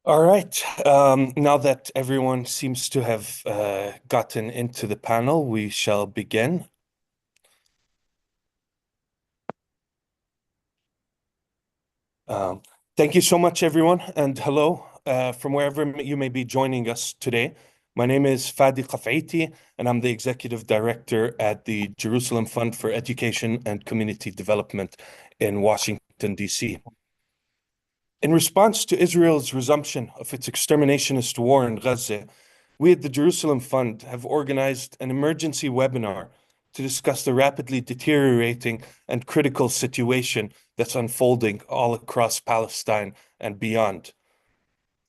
All right. Now that everyone seems to have gotten into the panel, we shall begin. Um, Thank you so much, everyone, and hello from wherever you may be joining us today. My name is Fadi Qafaiti, and I'm the Executive Director at the Jerusalem Fund for Education and Community Development in Washington, D.C. In response to Israel's resumption of its exterminationist war in Gaza, we at the Jerusalem Fund have organized an emergency webinar to discuss the rapidly deteriorating and critical situation that's unfolding all across Palestine and beyond.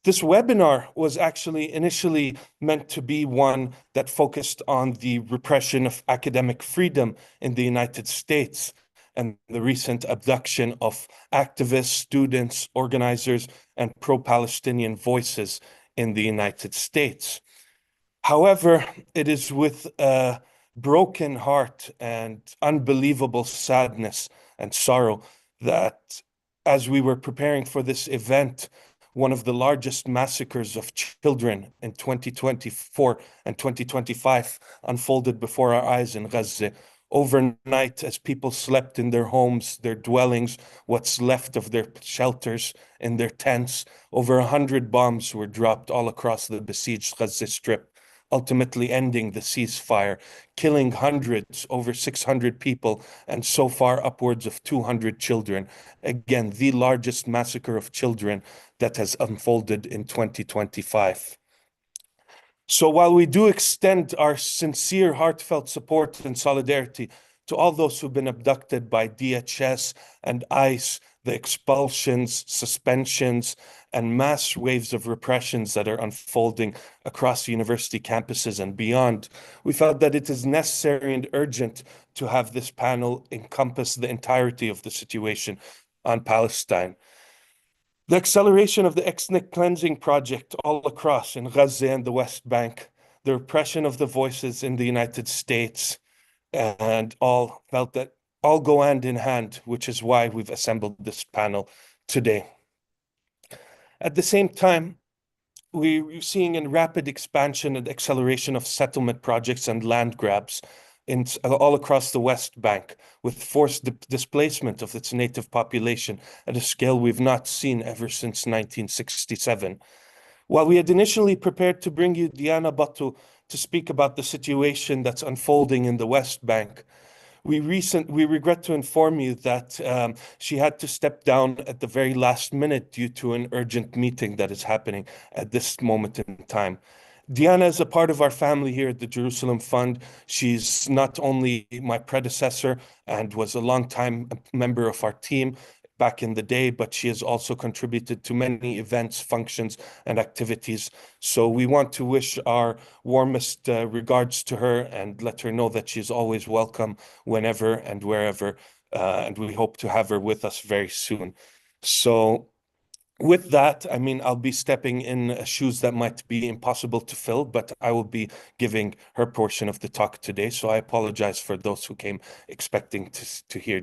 This webinar was actually initially meant to be one that focused on the repression of academic freedom in the United States and the recent abduction of activists, students, organizers, and pro-Palestinian voices in the United States. However, it is with a broken heart and unbelievable sadness and sorrow that as we were preparing for this event, one of the largest massacres of children in 2024 and 2025 unfolded before our eyes in Gaza. Overnight, as people slept in their homes, their dwellings, what's left of their shelters, in their tents, over 100 bombs were dropped all across the besieged Gaza Strip, ultimately ending the ceasefire, killing hundreds, over 600 people, and so far upwards of 200 children. Again, the largest massacre of children that has unfolded in 2025. So while we do extend our sincere, heartfelt support and solidarity to all those who've been abducted by DHS and ICE, the expulsions, suspensions, and mass waves of repressions that are unfolding across university campuses and beyond, we felt that it is necessary and urgent to have this panel encompass the entirety of the situation on Palestine. The acceleration of the ethnic cleansing project all across in Gaza and the West Bank, the repression of the voices in the United States, and all felt that all go hand in hand, which is why we've assembled this panel today. At the same time, we're seeing a rapid expansion and acceleration of settlement projects and land grabs all across the West Bank, with forced displacement of its native population at a scale we've not seen ever since 1967. While we had initially prepared to bring you Diana Batu to speak about the situation that's unfolding in the West Bank, we regret to inform you that she had to step down at the very last minute due to an urgent meeting that is happening at this moment in time. Diana is a part of our family here at the Jerusalem Fund. She's not only my predecessor and was a longtime member of our team back in the day, but she has also contributed to many events, functions, and activities. So we want to wish our warmest regards to her and let her know that she's always welcome whenever and wherever. And we hope to have her with us very soon. So with that, I mean, I'll be stepping in shoes that might be impossible to fill, but I will be giving her portion of the talk today. So I apologize for those who came expecting to hear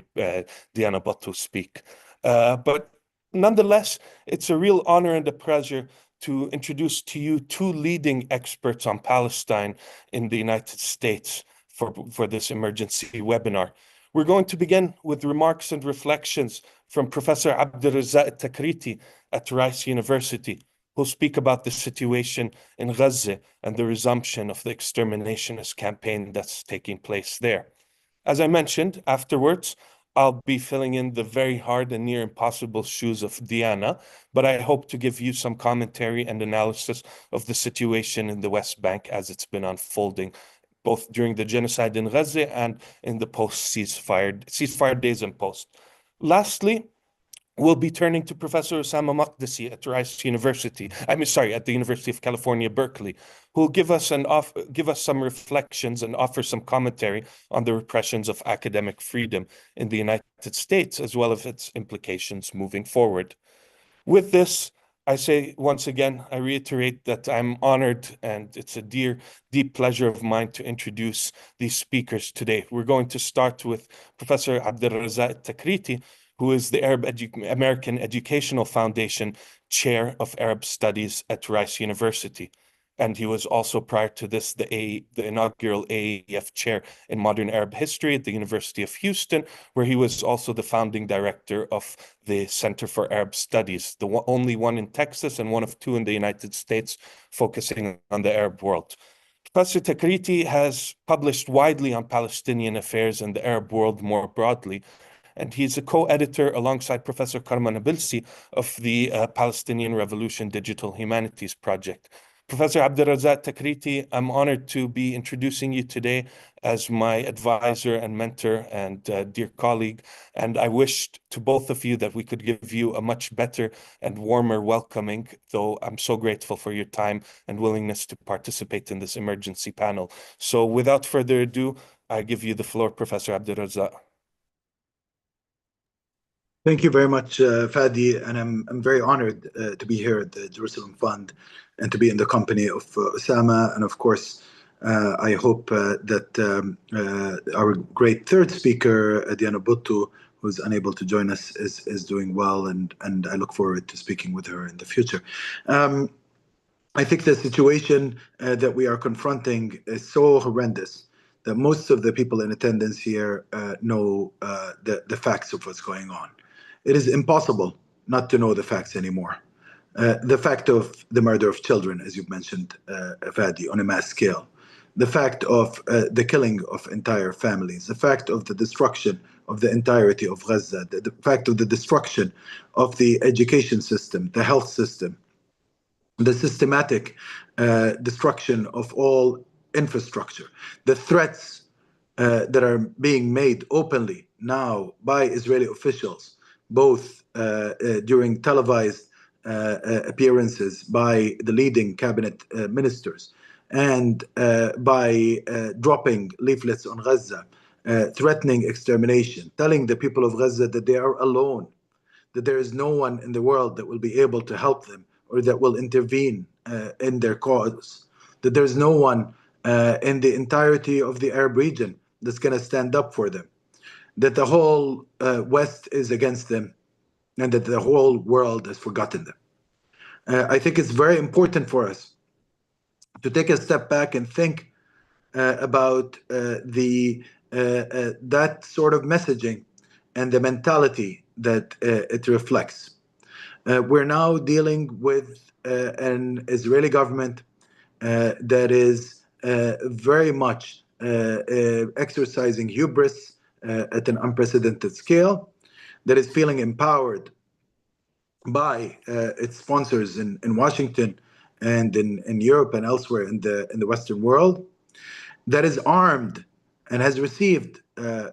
Diana Batu speak. But nonetheless, it's a real honor and a pleasure to introduce to you two leading experts on Palestine in the United States for this emergency webinar. We're going to begin with remarks and reflections from Professor Abdelrazak Takriti at Rice University, who'll speak about the situation in Gaza and the resumption of the exterminationist campaign that's taking place there. As I mentioned, afterwards, I'll be filling in the very hard and near impossible shoes of Diana, but I hope to give you some commentary and analysis of the situation in the West Bank as it's been unfolding, both during the genocide in Gaza and in the post-ceasefire days and post. Lastly, we'll be turning to Professor Osama Maqdisi at Rice University. At the University of California, Berkeley, who will give us some reflections and offer some commentary on the repressions of academic freedom in the United States, as well as its implications moving forward. With this, I say once again, I reiterate that I'm honored and it's a deep pleasure of mine to introduce these speakers today. We're going to start with Professor Abdelrazak Takriti, who is the American Educational Foundation Chair of Arab Studies at Rice University. And he was also, prior to this, the inaugural AAF Chair in Modern Arab History at the University of Houston, where he was also the founding director of the Center for Arab Studies, the only one in Texas and one of two in the United States focusing on the Arab world. Professor Takriti has published widely on Palestinian affairs and the Arab world more broadly, and he's a co-editor alongside Professor Karma Nabilsi of the Palestinian Revolution Digital Humanities Project. Professor Abdelrazak Takriti, I'm honored to be introducing you today as my advisor and mentor and dear colleague. And I wished to both of you that we could give you a much better and warmer welcoming, though I'm so grateful for your time and willingness to participate in this emergency panel. So without further ado, I give you the floor, Professor Abdelrazak. Thank you very much, Fadi, and I'm very honored to be here at the Jerusalem Fund and to be in the company of Osama. And of course, I hope that our great third speaker, Diana Buttu, who's unable to join us, is doing well, and I look forward to speaking with her in the future. I think the situation that we are confronting is so horrendous that most of the people in attendance here know the facts of what's going on. It is impossible not to know the facts anymore. The fact of the murder of children, as you've mentioned, Fadi, on a mass scale. The fact of the killing of entire families. The fact of the destruction of the entirety of Gaza. The fact of the destruction of the education system, the health system. The systematic destruction of all infrastructure. The threats that are being made openly now by Israeli officials, both during televised appearances by the leading cabinet ministers and by dropping leaflets on Gaza, threatening extermination, telling the people of Gaza that they are alone, that there is no one in the world that will be able to help them or that will intervene in their cause, that there's no one in the entirety of the Arab region that's going to stand up for them, that the whole West is against them, and that the whole world has forgotten them. I think it's very important for us to take a step back and think about that sort of messaging and the mentality that it reflects. We're now dealing with an Israeli government that is very much exercising hubris at an unprecedented scale, that is feeling empowered by its sponsors in Washington and in Europe and elsewhere in the Western world, that is armed and has received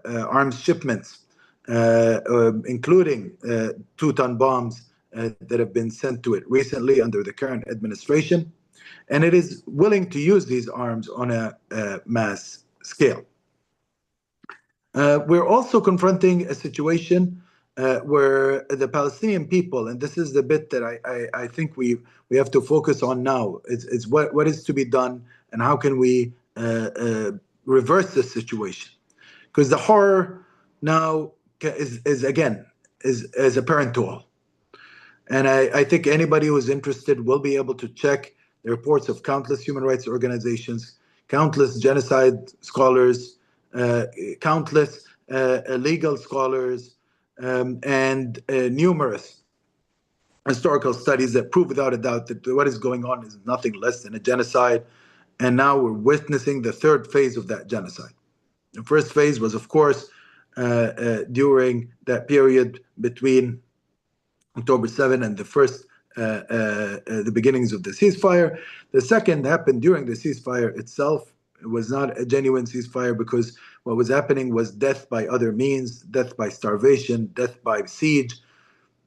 arms shipments, including 2-ton bombs that have been sent to it recently under the current administration, and it is willing to use these arms on a mass scale. We're also confronting a situation where the Palestinian people, and this is the bit that I think we have to focus on now, is what is to be done and how can we reverse this situation. Because the horror now is apparent to all. And I think anybody who is interested will be able to check the reports of countless human rights organizations, countless genocide scholars, countless legal scholars, and numerous historical studies that prove without a doubt that what is going on is nothing less than a genocide. And now we're witnessing the third phase of that genocide. The first phase was, of course, during that period between October 7 and the beginnings of the ceasefire. The second happened during the ceasefire itself. It was not a genuine ceasefire because what was happening was death by other means, death by starvation, death by siege,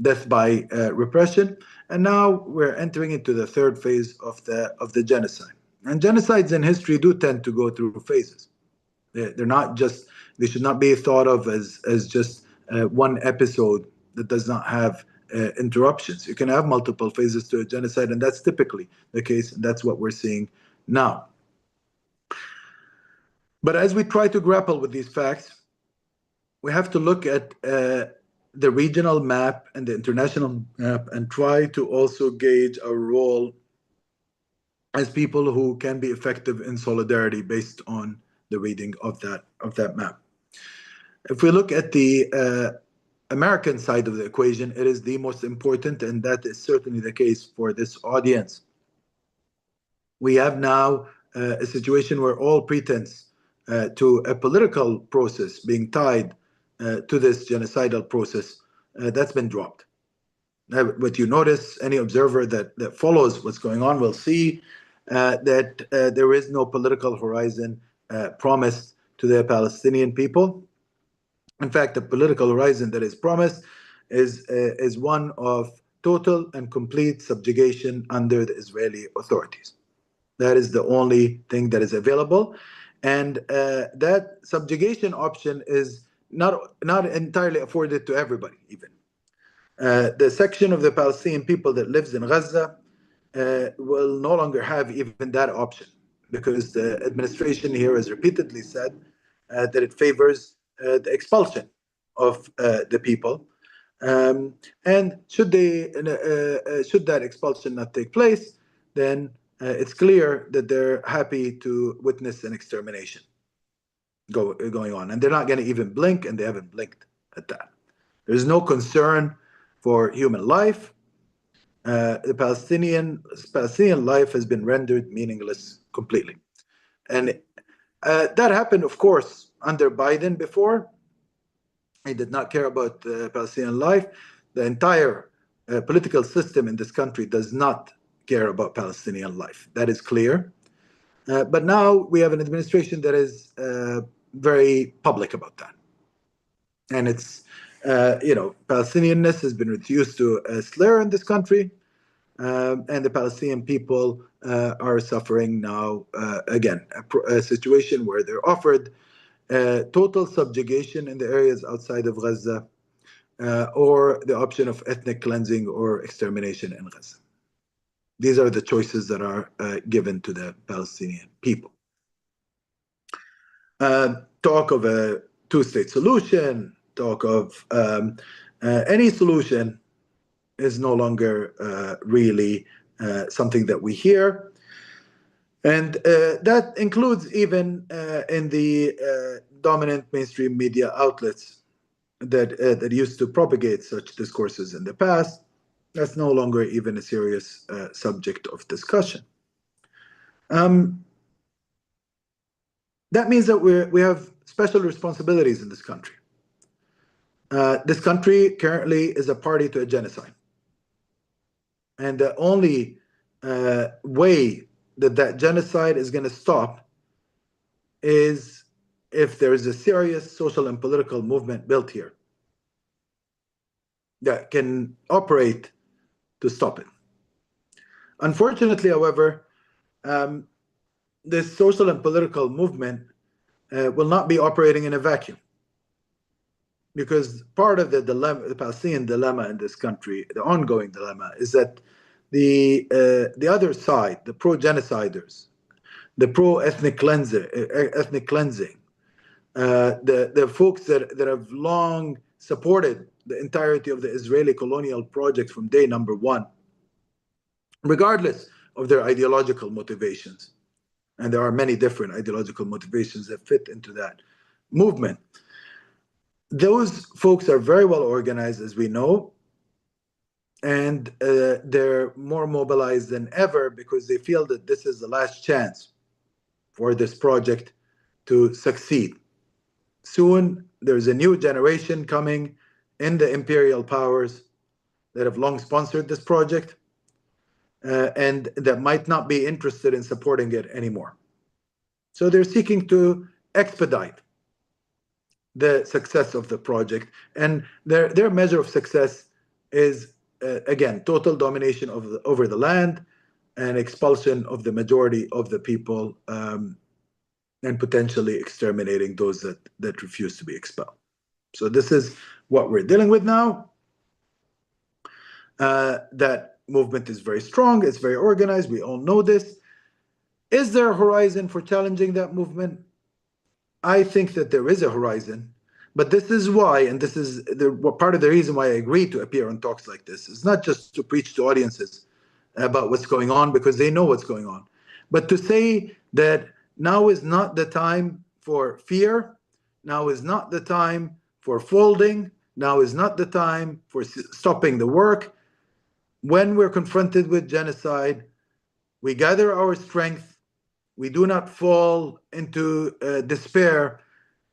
death by repression. And now we're entering into the third phase of the genocide. And genocides in history do tend to go through phases. They're not just, they should not be thought of as just one episode that does not have interruptions. You can have multiple phases to a genocide, and that's typically the case, and that's what we're seeing now. But as we try to grapple with these facts, we have to look at the regional map and the international map and try to also gauge our role as people who can be effective in solidarity based on the reading of that map. If we look at the American side of the equation, it is the most important, and that is certainly the case for this audience. We have now a situation where all pretense to a political process being tied to this genocidal process, that's been dropped. What you notice, any observer that follows what's going on will see that there is no political horizon promised to the Palestinian people. In fact, the political horizon that is promised is one of total and complete subjugation under the Israeli authorities. That is the only thing that is available. And that subjugation option is not entirely afforded to everybody, even. The section of the Palestinian people that lives in Gaza will no longer have even that option, because the administration here has repeatedly said that it favors the expulsion of the people. And should that expulsion not take place, then it's clear that they're happy to witness an extermination going on. And they're not going to even blink, and they haven't blinked at that. There's no concern for human life. The Palestinian life has been rendered meaningless completely. And that happened, of course, under Biden before. He did not care about Palestinian life. The entire political system in this country does not care about Palestinian life. That is clear. But now we have an administration that is very public about that. And it's, Palestinianness has been reduced to a slur in this country. And the Palestinian people are suffering now, again, a situation where they're offered total subjugation in the areas outside of Gaza, or the option of ethnic cleansing or extermination in Gaza. These are the choices that are given to the Palestinian people. Talk of a two-state solution, talk of any solution is no longer really something that we hear. And that includes even in the dominant mainstream media outlets that used to propagate such discourses in the past. That's no longer even a serious subject of discussion. That means that we have special responsibilities in this country. This country currently is a party to a genocide. And the only way that genocide is going to stop is if there is a serious social and political movement built here that can operate to stop it. Unfortunately, however, this social and political movement will not be operating in a vacuum, because part of the dilemma, the Palestinian dilemma in this country, the ongoing dilemma, is that the other side, the pro-genociders, the pro-ethnic cleansing, the folks that have long supported the entirety of the Israeli colonial project from day number one, regardless of their ideological motivations. And there are many different ideological motivations that fit into that movement. Those folks are very well organized, as we know, and they're more mobilized than ever because they feel that this is the last chance for this project to succeed. Soon, there's a new generation coming in the imperial powers that have long sponsored this project and that might not be interested in supporting it anymore. So they're seeking to expedite the success of the project, and their measure of success is again total domination over the land and expulsion of the majority of the people, and potentially exterminating those that refuse to be expelled. So this is what we're dealing with now. That movement is very strong, it's very organized, we all know this. Is there a horizon for challenging that movement? I think that there is a horizon, But this is why, and this is part of the reason why I agree to appear on talks like this, is not just to preach to audiences about what's going on, because they know what's going on, but to say that now is not the time for fear, now is not the time for folding, now is not the time for stopping the work. When we're confronted with genocide, we gather our strength, we do not fall into despair,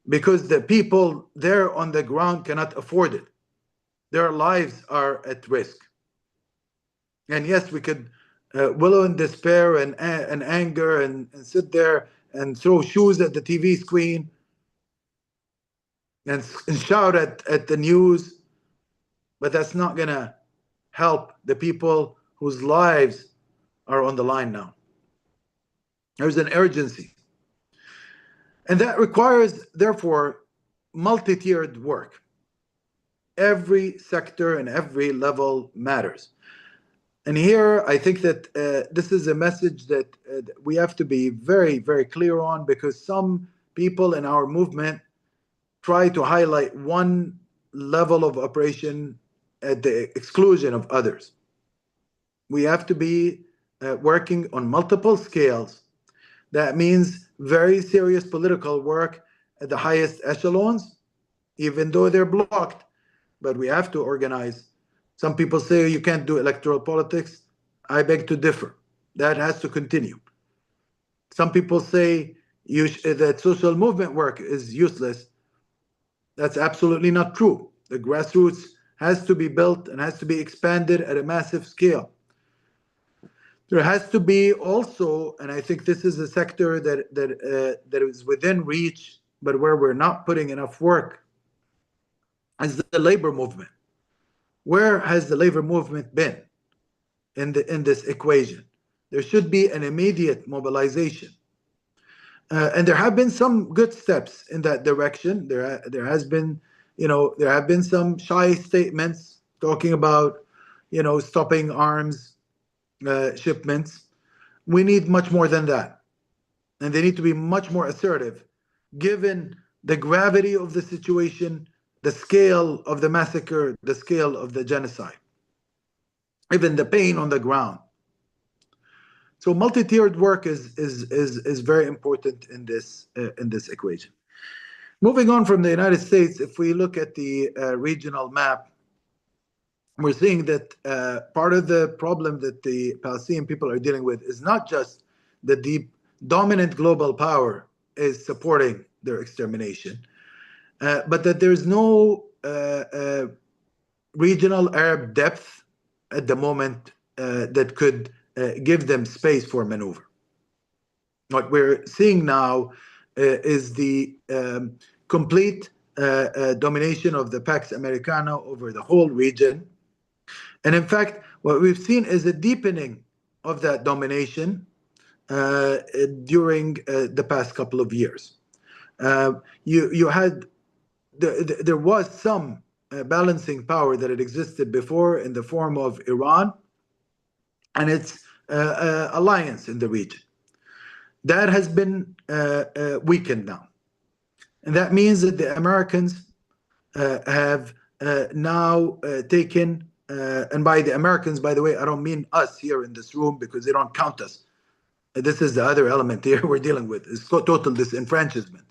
because the people there on the ground cannot afford it. Their lives are at risk. And yes, we could wallow in despair and anger and sit there and throw shoes at the TV screen and shout at the news, but that's not going to help the people whose lives are on the line now. There's an urgency. And that requires, therefore, multi-tiered work. Every sector and every level matters. And here, I think that this is a message that we have to be very, very clear on, because some people in our movement try to highlight one level of operation at the exclusion of others. We have to be working on multiple scales. That means very serious political work at the highest echelons, even though they're blocked, but we have to organize. Some people say you can't do electoral politics. I beg to differ. That has to continue. Some people say that social movement work is useless. That's absolutely not true. The grassroots has to be built and has to be expanded at a massive scale. There has to be also, and I think this is a sector that is within reach, but where we're not putting enough work, is the labor movement. Where has the labor movement been in this equation? There should be an immediate mobilization. And there have been some good steps in that direction. There has been, there have been some shy statements talking about, stopping arms shipments. We need much more than that. And they need to be much more assertive, given the gravity of the situation, the scale of the massacre, the scale of the genocide, even the pain on the ground. So multi-tiered work is very important in this equation. Moving on from the United States, if we look at the regional map, we're seeing that part of the problem that the Palestinian people are dealing with is not just that the dominant global power is supporting their extermination, but that there's no regional Arab depth at the moment that could give them space for maneuver. What we're seeing now is the complete domination of the Pax Americana over the whole region. And in fact, what we've seen is a deepening of that domination during the past couple of years. You had there was some balancing power that had existed before in the form of Iran and its alliance in the region. That has been weakened now. And that means that the Americans have now taken, and by the Americans, by the way, I don't mean us here in this room, because they don't count us. This is the other element here we're dealing with, is total disenfranchisement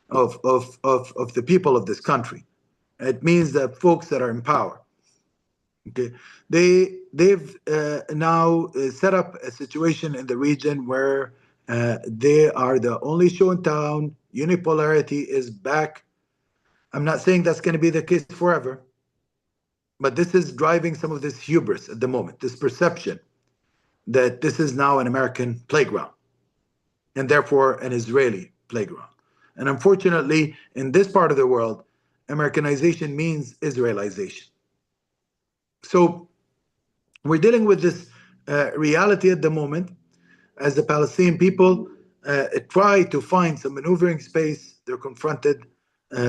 of the people of this country. It means that folks that are in power, okay, they've now set up a situation in the region where they are the only show in town. Unipolarity is back. I'm not saying that's going to be the case forever, but this is driving some of this hubris at the moment, this perception that this is now an American playground and therefore an Israeli playground. And unfortunately, in this part of the world, Americanization means Israelization. So we're dealing with this reality at the moment as the Palestinian people try to find some maneuvering space. They're confronted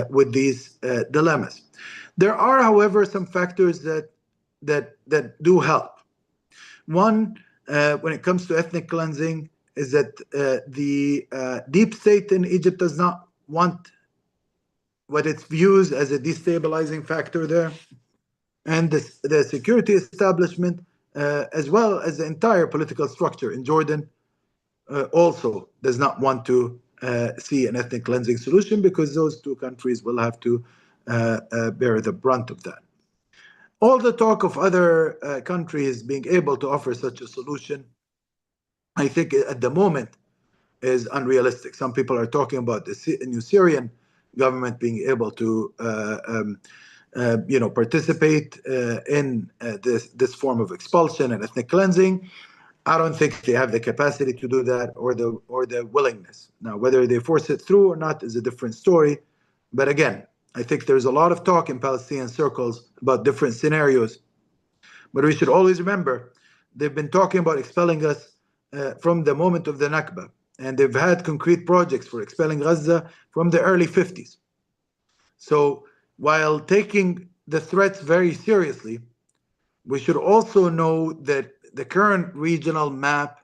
with these dilemmas. There are, however, some factors that do help. One, when it comes to ethnic cleansing, is that the deep state in Egypt does not want what it views as a destabilizing factor there, and the security establishment, as well as the entire political structure in Jordan, also does not want to see an ethnic cleansing solution, because those two countries will have to bear the brunt of that. All the talk of other countries being able to offer such a solution, I think at the moment is unrealistic. Some people are talking about the new Syrian government being able to participate in this form of expulsion and ethnic cleansing. I don't think they have the capacity to do that, or the willingness. Now, whether they force it through or not is a different story. But again, I think there's a lot of talk in Palestinian circles about different scenarios. But we should always remember, they've been talking about expelling us from the moment of the Nakba. And they've had concrete projects for expelling Gaza from the early 50s. So while taking the threats very seriously, we should also know that the current regional map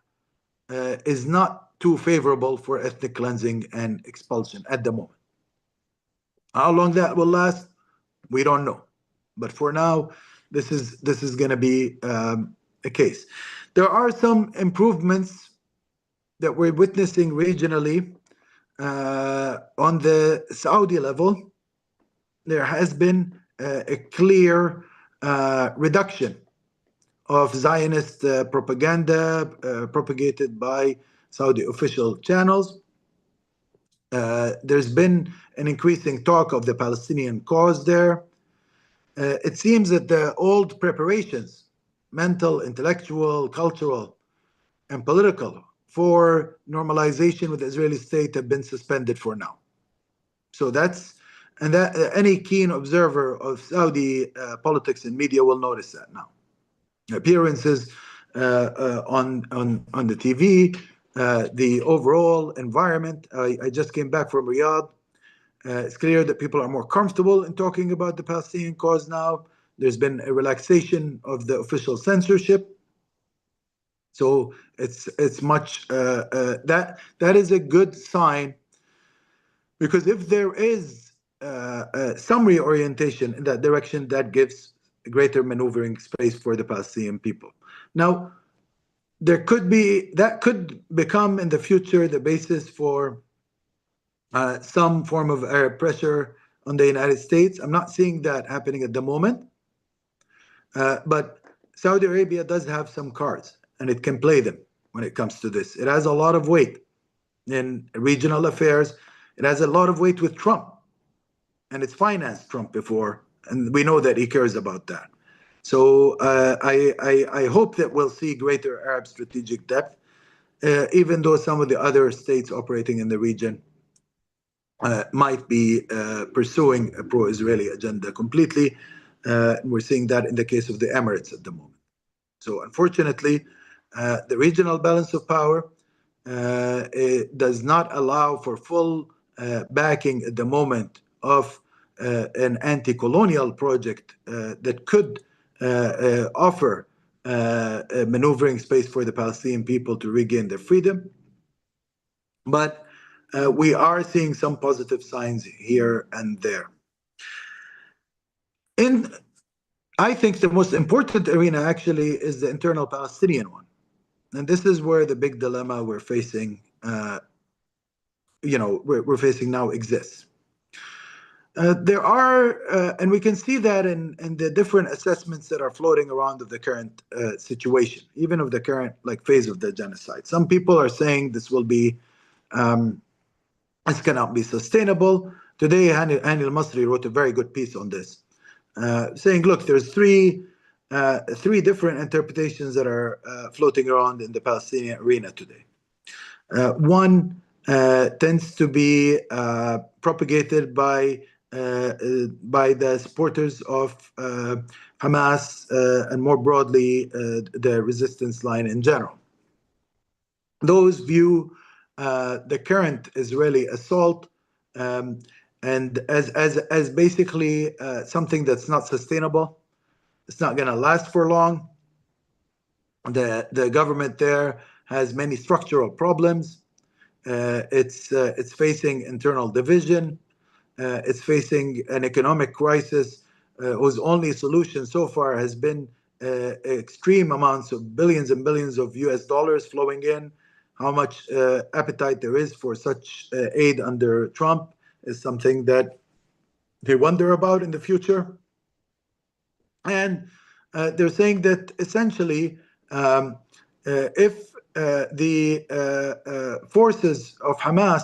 is not too favorable for ethnic cleansing and expulsion at the moment. How long that will last, we don't know. But for now, this is going to be a case. There are some improvements that we're witnessing regionally. On the Saudi level, there has been a clear reduction of Zionist propaganda propagated by Saudi official channels. There's been an increasing talk of the Palestinian cause there. It seems that the old preparations, mental, intellectual, cultural, and political, for normalization with the Israeli state have been suspended for now. So that any keen observer of Saudi politics and media will notice that now. Appearances on the TV, the overall environment. I just came back from Riyadh. It's clear that people are more comfortable in talking about the Palestinian cause now. There's been a relaxation of the official censorship. So it's much that is a good sign, because if there is some reorientation in that direction, that gives greater maneuvering space for the Palestinian people. Now, that could become in the future the basis for some form of Arab pressure on the United States. I'm not seeing that happening at the moment, but Saudi Arabia does have some cards, and it can play them when it comes to this. It has a lot of weight in regional affairs. It has a lot of weight with Trump, and it's financed Trump before, and we know that he cares about that. So I hope that we'll see greater Arab strategic depth, even though some of the other states operating in the region might be pursuing a pro-Israeli agenda completely. We're seeing that in the case of the Emirates at the moment. So unfortunately, the regional balance of power does not allow for full backing at the moment of an anti-colonial project that could offer a maneuvering space for the Palestinian people to regain their freedom. But we are seeing some positive signs here and there. I think the most important arena actually is the internal Palestinian one. And this is where the big dilemma we're facing, we're facing now exists. There are, and we can see that in the different assessments that are floating around of the current situation, even of the current phase of the genocide. Some people are saying this will be, this cannot be sustainable. Today, Hani al-Masri wrote a very good piece on this, saying, look, there's three different interpretations that are floating around in the Palestinian arena today. One tends to be propagated by the supporters of Hamas and more broadly the resistance line in general. Those view the current Israeli assault and as basically something that's not sustainable. It's not going to last for long. The government there has many structural problems. It's facing internal division. it's facing an economic crisis whose only solution so far has been extreme amounts of billions and billions of US dollars flowing in. How much appetite there is for such aid under Trump is something that they wonder about in the future. And they're saying that essentially, if the forces of Hamas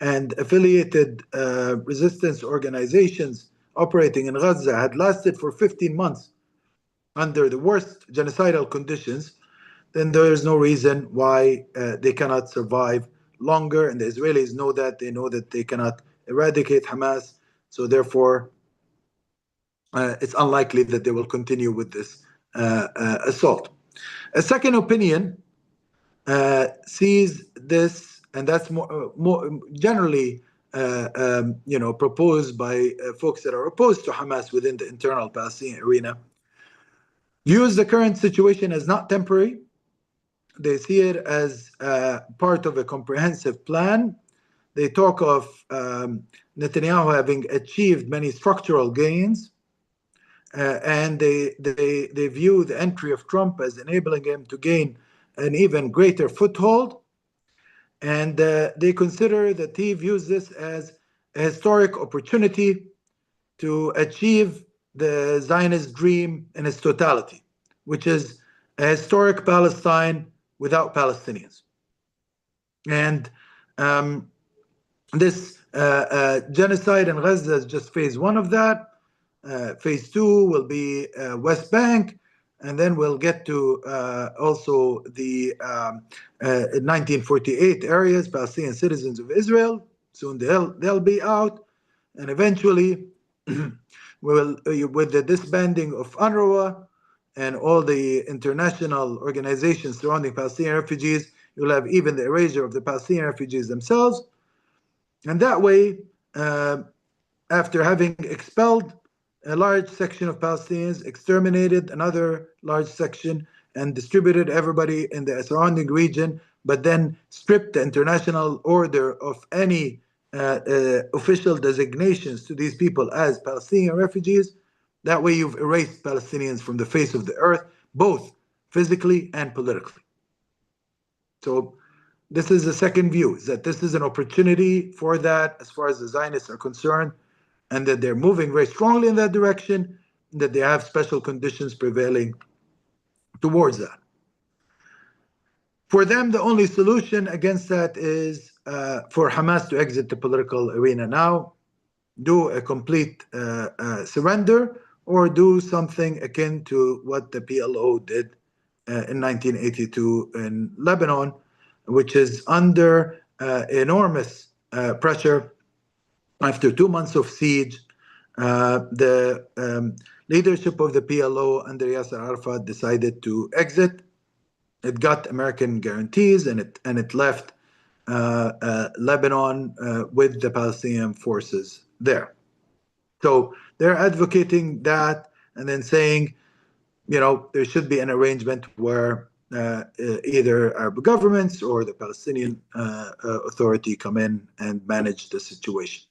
and affiliated resistance organizations operating in Gaza had lasted for 15 months under the worst genocidal conditions, then there is no reason why they cannot survive longer. And the Israelis know that. They know that they cannot eradicate Hamas. So therefore, it's unlikely that they will continue with this assault. A second opinion sees this, and that's more generally proposed by folks that are opposed to Hamas within the internal Palestinian arena, views the current situation as not temporary. They see it as part of a comprehensive plan. They talk of Netanyahu having achieved many structural gains, and they view the entry of Trump as enabling him to gain an even greater foothold. And they consider that he views this as a historic opportunity to achieve the Zionist dream in its totality, which is a historic Palestine without Palestinians. And this genocide in Gaza is just phase one of that. Phase two will be West Bank, and then we'll get to also the 1948 areas, Palestinian citizens of Israel. Soon they'll be out, and eventually we will, with the disbanding of UNRWA and all the international organizations surrounding Palestinian refugees, you'll have even the erasure of the Palestinian refugees themselves. And that way, after having expelled a large section of Palestinians, exterminated another large section, and distributed everybody in the surrounding region, but then stripped the international order of any official designations to these people as Palestinian refugees. That way you've erased Palestinians from the face of the earth, both physically and politically. So this is the second view, is that this is an opportunity for that as far as the Zionists are concerned, and that they're moving very strongly in that direction, and that they have special conditions prevailing towards that. For them, the only solution against that is for Hamas to exit the political arena now, do a complete surrender, or do something akin to what the PLO did in 1982 in Lebanon, which is under enormous pressure. After 2 months of siege, the leadership of the PLO under Yasser Arafat decided to exit. It got American guarantees, and it left Lebanon with the Palestinian forces there. So they're advocating that, and then saying, there should be an arrangement where either Arab governments or the Palestinian Authority come in and manage the situation.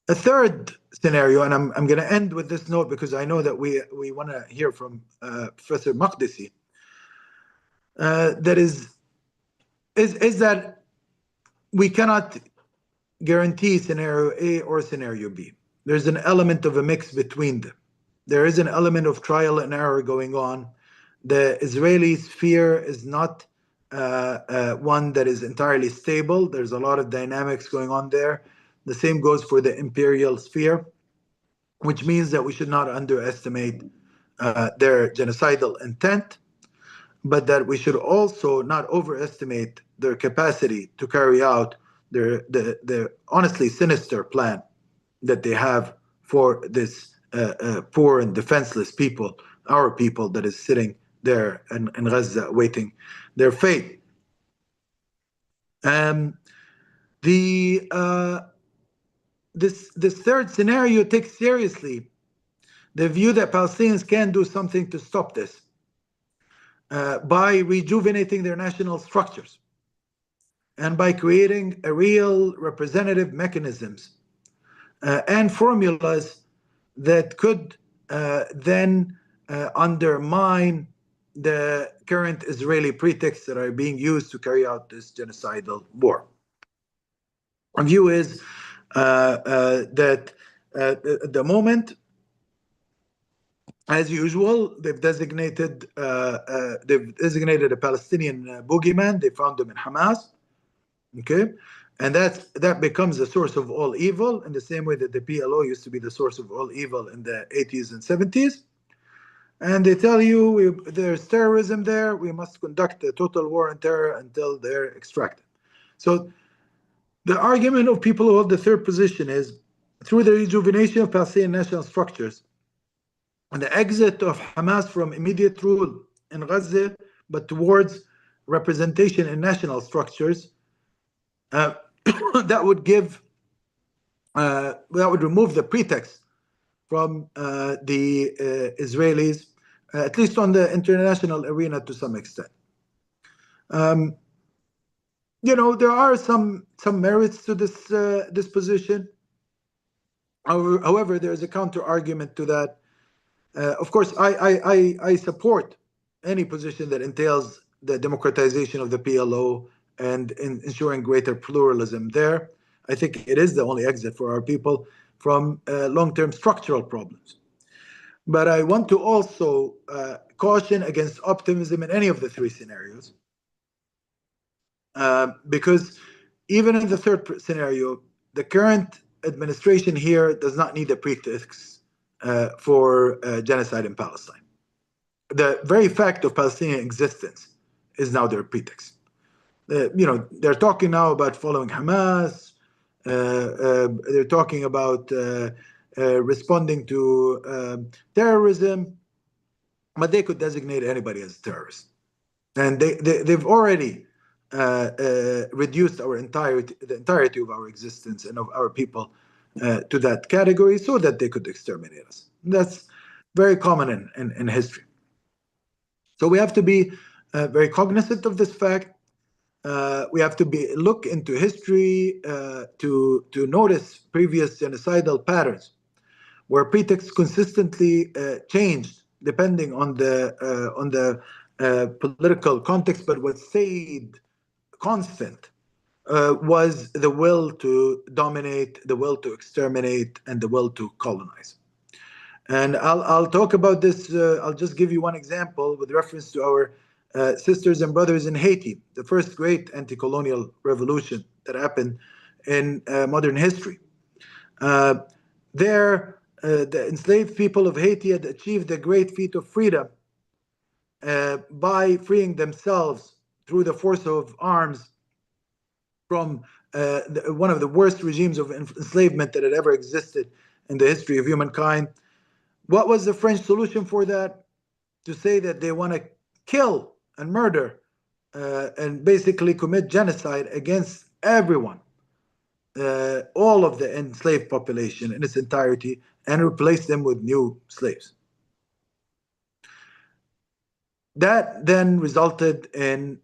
A third scenario, and I'm going to end with this note because I know that we want to hear from Professor Maqdisi, that is that we cannot guarantee scenario A or scenario B. There's an element of a mix between them. There is an element of trial and error going on. The Israeli sphere is not one that is entirely stable. There's a lot of dynamics going on there. The same goes for the imperial sphere, which means that we should not underestimate their genocidal intent, but that we should also not overestimate their capacity to carry out the honestly sinister plan that they have for this poor and defenseless people, our people that is sitting there in Gaza waiting their fate. This third scenario takes seriously the view that Palestinians can do something to stop this by rejuvenating their national structures and by creating a real representative mechanisms and formulas that could then undermine the current Israeli pretexts that are being used to carry out this genocidal war. Our view is that at the moment, as usual, they've designated a Palestinian boogeyman. They found him in Hamas. Okay, and that becomes the source of all evil in the same way that the PLO used to be the source of all evil in the 80s and 70s. And they tell you there's terrorism there. We must conduct a total war on terror until they're extracted. So the argument of people who hold the third position is through the rejuvenation of Palestinian national structures and the exit of Hamas from immediate rule in Gaza, but towards representation in national structures, that would remove the pretext from the Israelis, at least on the international arena to some extent. There are some merits to this position. However, there is a counter argument to that. Of course, I support any position that entails the democratization of the PLO and ensuring greater pluralism there. I think it is the only exit for our people from long-term structural problems. But I want to also caution against optimism in any of the three scenarios, because even in the third scenario, the current administration here does not need a pretext for genocide in Palestine. The very fact of Palestinian existence is now their pretext. They're talking now about following Hamas. They're talking about responding to terrorism, but they could designate anybody as a terrorist. And they've already reduced the entirety of our existence and of our people to that category so that they could exterminate us. That's very common in history. So we have to be very cognizant of this fact. We have to look into history to notice previous genocidal patterns where pretexts consistently changed depending on the political context, but what stayed constant was the will to dominate, the will to exterminate, and the will to colonize. And I'll talk about this. I'll just give you one example with reference to our sisters and brothers in Haiti, the first great anti-colonial revolution that happened in modern history. There, the enslaved people of Haiti had achieved a great feat of freedom by freeing themselves through the force of arms from one of the worst regimes of enslavement that had ever existed in the history of humankind. What was the French solution for that? To say that they want to kill and murder and basically commit genocide against everyone, all of the enslaved population in its entirety, and replace them with new slaves. That then resulted in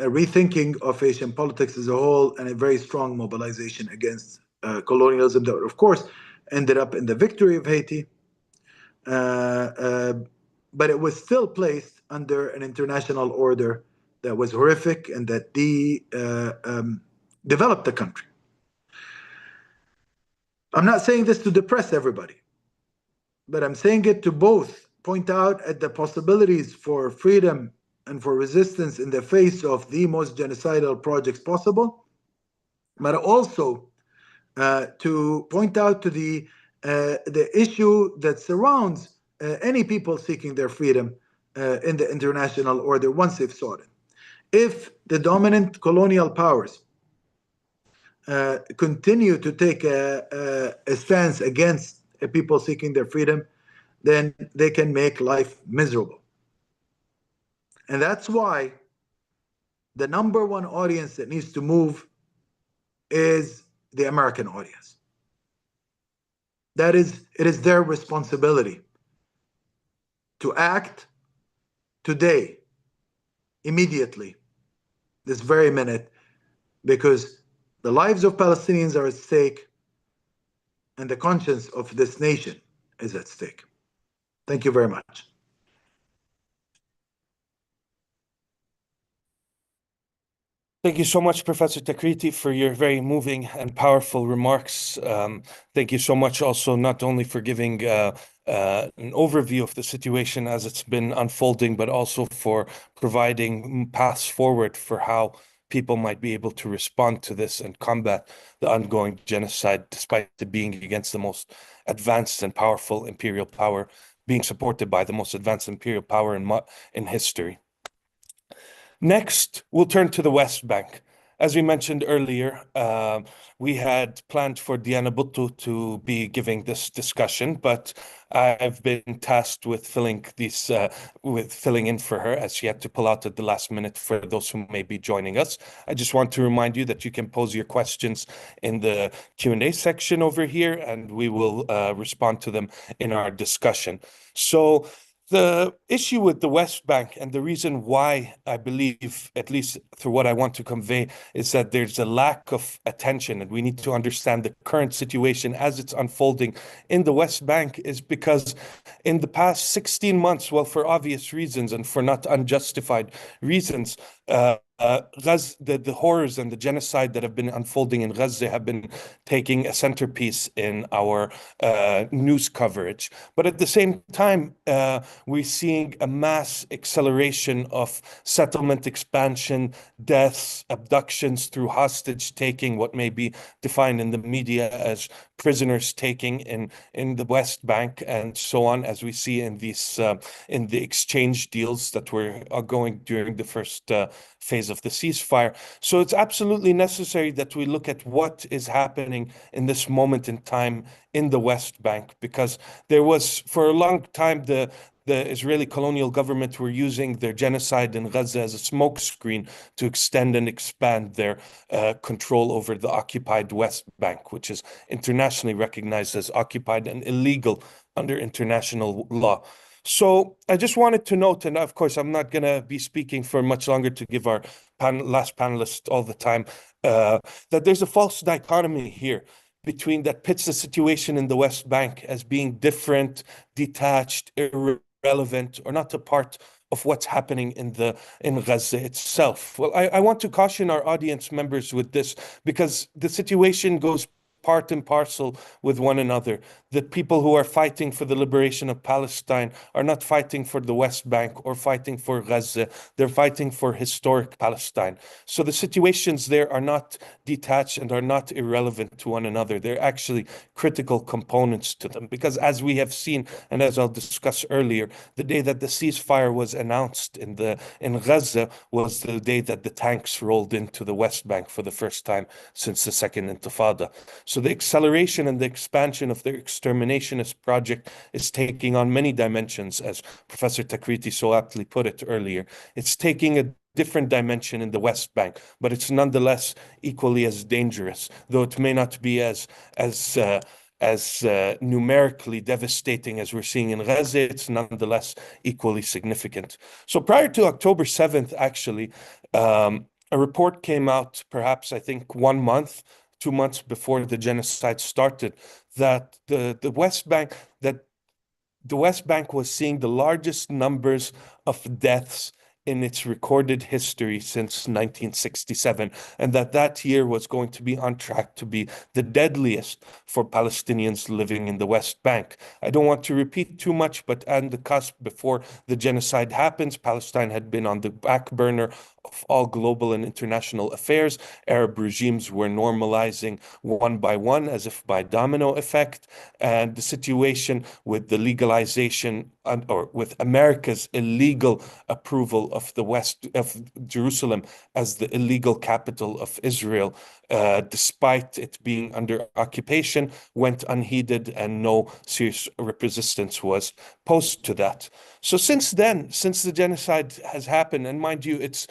a rethinking of Haitian politics as a whole and a very strong mobilization against colonialism that, of course, ended up in the victory of Haiti. But it was still placed under an international order that was horrific and that developed the country. I'm not saying this to depress everybody, but I'm saying it to both point out at the possibilities for freedom and for resistance in the face of the most genocidal projects possible, but also to point out to the issue that surrounds any people seeking their freedom in the international order once they've sought it. If the dominant colonial powers continue to take a stance against people seeking their freedom, then they can make life miserable. And that's why the number one audience that needs to move is the American audience. It is their responsibility to act today, immediately, this very minute, because the lives of Palestinians are at stake and the conscience of this nation is at stake. Thank you very much. Thank you so much, Professor Takriti, for your very moving and powerful remarks. Thank you so much also not only for giving an overview of the situation as it's been unfolding, but also for providing paths forward for how people might be able to respond to this and combat the ongoing genocide, despite it being against the most advanced and powerful imperial power, being supported by the most advanced imperial power in history. Next, we'll turn to the West Bank. As we mentioned earlier, we had planned for Diana Buttu to be giving this discussion, but I've been tasked with filling in for her as she had to pull out at the last minute for those who may be joining us. I just want to remind you that you can pose your questions in the Q&A section over here, and we will respond to them in our discussion. So the issue with the West Bank and the reason why I believe, at least through what I want to convey, is that there's a lack of attention and we need to understand the current situation as it's unfolding in the West Bank is because in the past 16 months, well, for obvious reasons and for not unjustified reasons, the horrors and the genocide that have been unfolding in Gaza have been taking a centerpiece in our news coverage. But at the same time, we're seeing a mass acceleration of settlement expansion, deaths, abductions through hostage taking, what may be defined in the media as prisoners taking in the West Bank, and so on, as we see in these in the exchange deals that were going during the first phase of the ceasefire. So it's absolutely necessary that we look at what is happening in this moment in time in the West Bank, because there was, for a long time, the Israeli colonial government were using their genocide in Gaza as a smokescreen to extend and expand their control over the occupied West Bank, which is internationally recognized as occupied and illegal under international law. So I just wanted to note, and of course, I'm not going to be speaking for much longer to give our last panelist all the time, that there's a false dichotomy here between that pits the situation in the West Bank as being different, detached, irrelevant, or not a part of what's happening in Gaza itself. Well, I want to caution our audience members with this because the situation goes part and parcel with one another. The people who are fighting for the liberation of Palestine are not fighting for the West Bank or fighting for Gaza. They're fighting for historic Palestine. So the situations there are not detached and are not irrelevant to one another. They're actually critical components to them because, as we have seen, and as I'll discuss earlier, the day that the ceasefire was announced in Gaza was the day that the tanks rolled into the West Bank for the first time since the Second Intifada. So the acceleration and the expansion of their exterminationist project is taking on many dimensions, as Professor Takriti so aptly put it earlier. It's taking a different dimension in the West Bank, but it's nonetheless equally as dangerous, though it may not be as numerically devastating as we're seeing in Gaza. It's nonetheless equally significant. So prior to October 7th, actually, a report came out, perhaps I think 1 month, 2 months before the genocide started, that the West Bank was seeing the largest numbers of deaths in its recorded history since 1967, and that year was going to be on track to be the deadliest for Palestinians living in the West Bank. I don't want to repeat too much, but on the cusp before the genocide happens, Palestine had been on the back burner of all global and international affairs. Arab regimes were normalizing one by one, as if by domino effect, and the situation with the legalization or with America's illegal approval of the West of Jerusalem as the illegal capital of Israel, despite it being under occupation, went unheeded and no serious resistance was posed to that. So since then, since the genocide has happened, and mind you, it's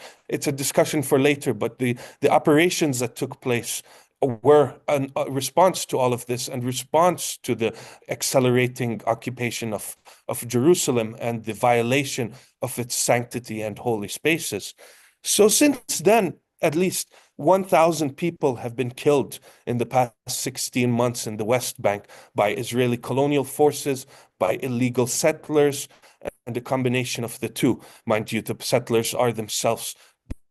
a discussion for later, but the operations that took place were a response to all of this and response to the accelerating occupation of Jerusalem and the violation of its sanctity and holy spaces. So since then, at least, 1,000 people have been killed in the past 16 months in the West Bank by Israeli colonial forces, by illegal settlers, and a combination of the two. Mind you, the settlers are themselves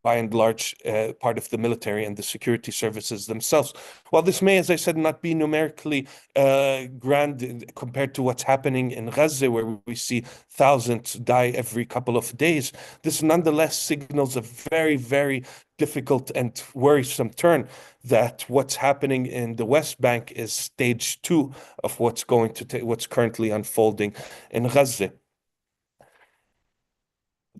by and large, part of the military and the security services themselves. While this may, as I said, not be numerically grand compared to what's happening in Gaza, where we see thousands die every couple of days, this nonetheless signals a very, very difficult and worrisome turn that what's happening in the West Bank is stage two of what's currently unfolding in Gaza.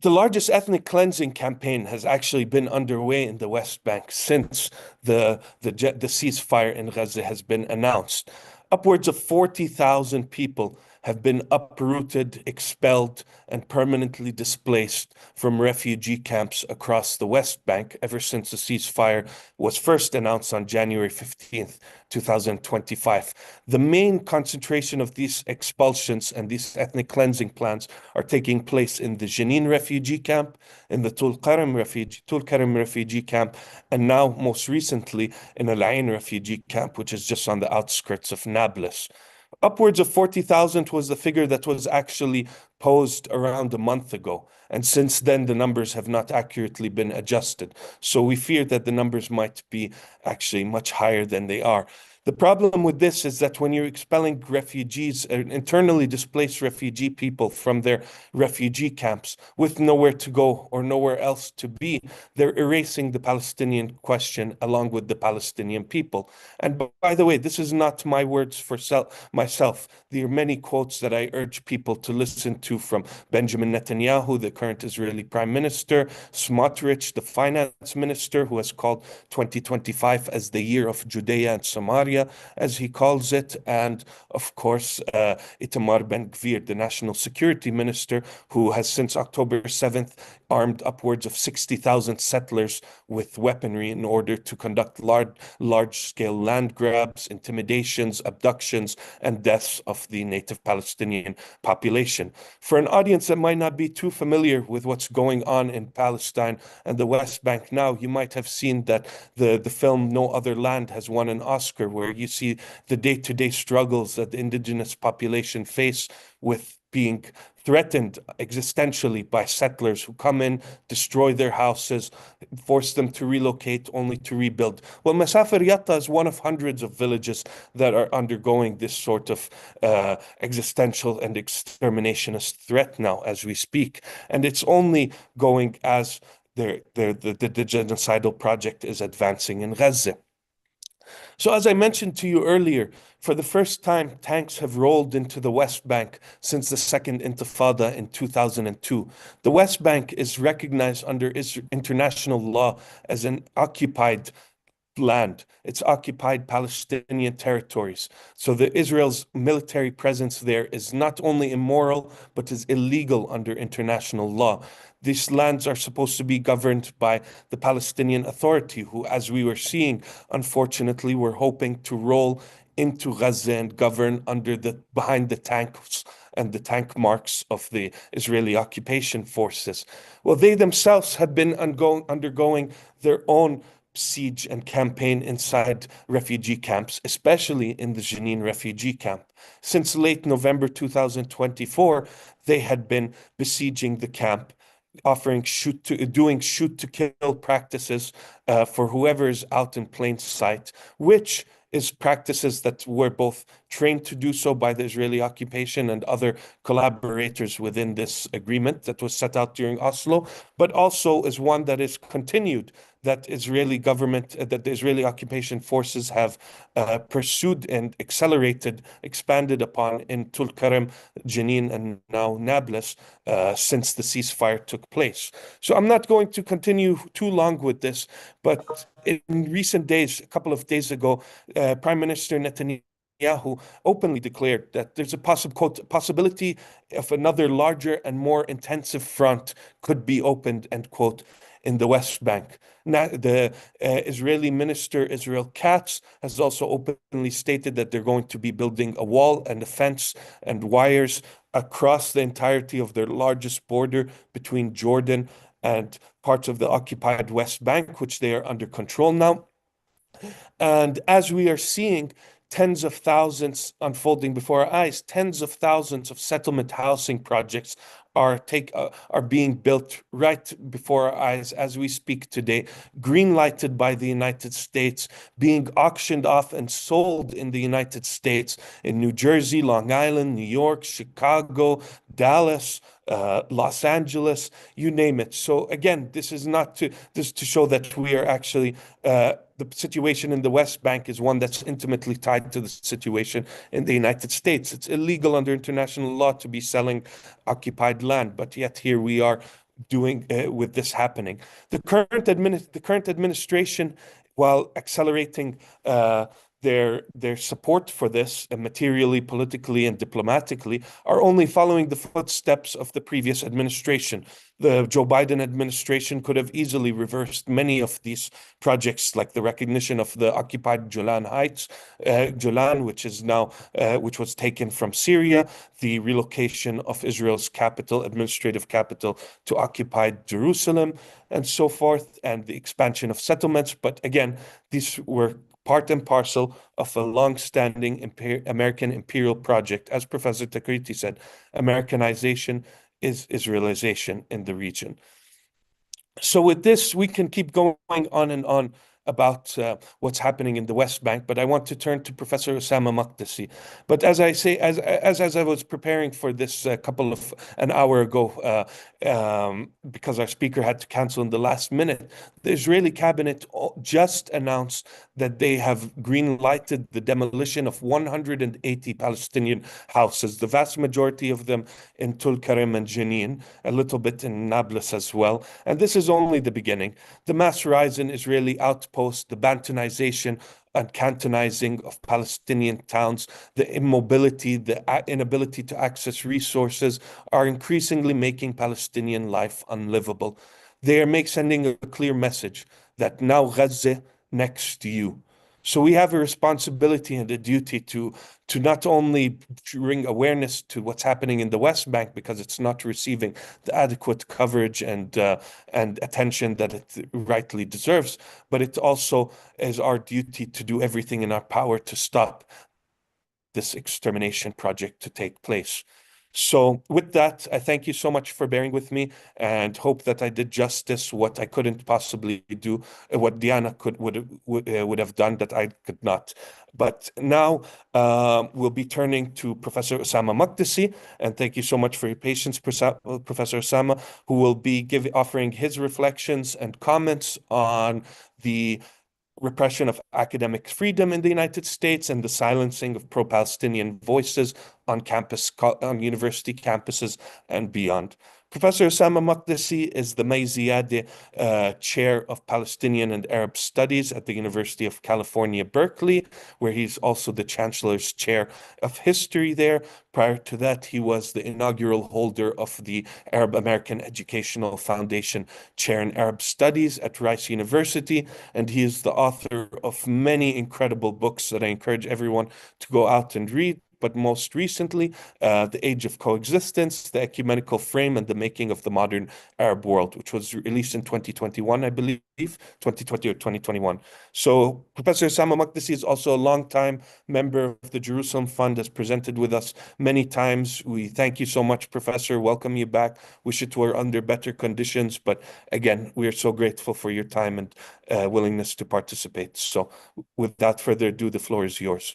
The largest ethnic cleansing campaign has actually been underway in the West Bank since the ceasefire in Gaza has been announced. Upwards of 40,000 people have been uprooted, expelled, and permanently displaced from refugee camps across the West Bank ever since the ceasefire was first announced on January 15th, 2025. The main concentration of these expulsions and these ethnic cleansing plans are taking place in the Jenin refugee camp, in the Tulkarem refugee camp, and now most recently in Al Ain refugee camp, which is just on the outskirts of Nablus. Upwards of 40,000 was the figure that was actually posed around a month ago. And since then, the numbers have not accurately been adjusted. So we fear that the numbers might be actually much higher than they are. The problem with this is that when you're expelling refugees, internally displaced refugee people from their refugee camps with nowhere to go or nowhere else to be, they're erasing the Palestinian question along with the Palestinian people. And by the way, this is not my words for myself. There are many quotes that I urge people to listen to from Benjamin Netanyahu, the current Israeli Prime Minister, Smotrich, the finance minister, who has called 2025 as the year of Judea and Samaria, as he calls it, and of course, Itamar Ben-Gvir, the national security minister, who has since October 7th armed upwards of 60,000 settlers with weaponry in order to conduct large-scale land grabs, intimidations, abductions, and deaths of the native Palestinian population. For an audience that might not be too familiar with what's going on in Palestine and the West Bank now, you might have seen that the film No Other Land has won an Oscar, where you see the day-to-day struggles that the indigenous population face with being threatened existentially by settlers who come in, destroy their houses, force them to relocate only to rebuild. Well, Masafer Yatta is one of hundreds of villages that are undergoing this sort of existential and exterminationist threat now as we speak. And it's only going as the genocidal project is advancing in Gaza. So, as I mentioned to you earlier, for the first time, tanks have rolled into the West Bank since the Second Intifada in 2002. The West Bank is recognized under international law as an occupied land. It's occupied Palestinian territories. So Israel's military presence there is not only immoral, but is illegal under international law. These lands are supposed to be governed by the Palestinian Authority, who, as we were seeing, unfortunately, were hoping to roll into Gaza and govern behind the tanks and the tank marks of the Israeli occupation forces. Well, they themselves have been undergoing their own siege and campaign inside refugee camps, especially in the Jenin refugee camp. Since late November 2024, they had been besieging the camp, doing shoot to kill practices for whoever is out in plain sight, which is practices that were both trained to do so by the Israeli occupation and other collaborators within this agreement that was set out during Oslo, but also is one that is continued, that the Israeli occupation forces have pursued and expanded upon in Tulkarem, Jenin, and now Nablus since the ceasefire took place. So I'm not going to continue too long with this, but in recent days, a couple of days ago, Prime Minister Netanyahu openly declared that there's a possibility of another larger and more intensive front could be opened, end quote, in the West Bank. Now, the Israeli minister, Israel Katz, has also openly stated that they're going to be building a wall and a fence and wires across the entirety of their largest border between Jordan and parts of the occupied West Bank, which they are under control now. And as we are seeing tens of thousands unfolding before our eyes, tens of thousands of settlement housing projects are being built right before our eyes as we speak today, green lighted by the United States, being auctioned off and sold in the United States, in New Jersey, Long Island, New York, Chicago, Dallas, Los Angeles, you name it. So again, this to show that we are actually the situation in the West Bank is one that's intimately tied to the situation in the United States. It's illegal under international law to be selling occupied land, but yet here we are doing with this happening. The current administration, while accelerating their support for this materially, politically, and diplomatically, are only following the footsteps of the previous administration. The Joe Biden administration could have easily reversed many of these projects, like the recognition of the occupied Golan Heights, Golan, which was taken from Syria, the relocation of Israel's administrative capital, to occupied Jerusalem, and so forth, and the expansion of settlements. But again, these were part and parcel of a long-standing American imperial project. As Professor Takriti said, Americanization is Israelization in the region. So with this, we can keep going on and on about what's happening in the West Bank, but I want to turn to Professor Osama Makdisi. But as I say, as I was preparing for this an hour ago, because our speaker had to cancel in the last minute, the Israeli cabinet just announced that they have green lighted the demolition of 180 Palestinian houses, the vast majority of them in Tulkarem and Jenin, a little bit in Nablus as well. And this is only the beginning. The mass rise in Israeli outposts, the Bantonization and cantonizing of Palestinian towns, the immobility, the inability to access resources are increasingly making Palestinian life unlivable. They are sending a clear message that now Gaza next to you. So we have a responsibility and a duty to not only bring awareness to what's happening in the West Bank, because it's not receiving the adequate coverage and attention that it rightly deserves, but it also is our duty to do everything in our power to stop this extermination project to take place. So with that, I thank you so much for bearing with me and hope that I did justice what I couldn't possibly do, what Diana would have done that I could not. But now we'll be turning to Professor Osama Makdisi, and thank you so much for your patience, Professor Osama, who will be offering his reflections and comments on the repression of academic freedom in the United States and the silencing of pro-Palestinian voices on university campuses and beyond. Professor Osama Makdisi is the May Ziadeh Chair of Palestinian and Arab Studies at the University of California, Berkeley, where he's also the Chancellor's Chair of History there. Prior to that, he was the inaugural holder of the Arab American Educational Foundation Chair in Arab Studies at Rice University, and he is the author of many incredible books that I encourage everyone to go out and read. But most recently, The Age of Coexistence, The Ecumenical Frame and the Making of the Modern Arab World, which was released in 2021, I believe, 2020 or 2021. So Professor Osama Makdisi is also a longtime member of the Jerusalem Fund, has presented with us many times. We thank you so much, Professor. Welcome you back. Wish it were under better conditions. But again, we are so grateful for your time and willingness to participate. So without further ado, the floor is yours.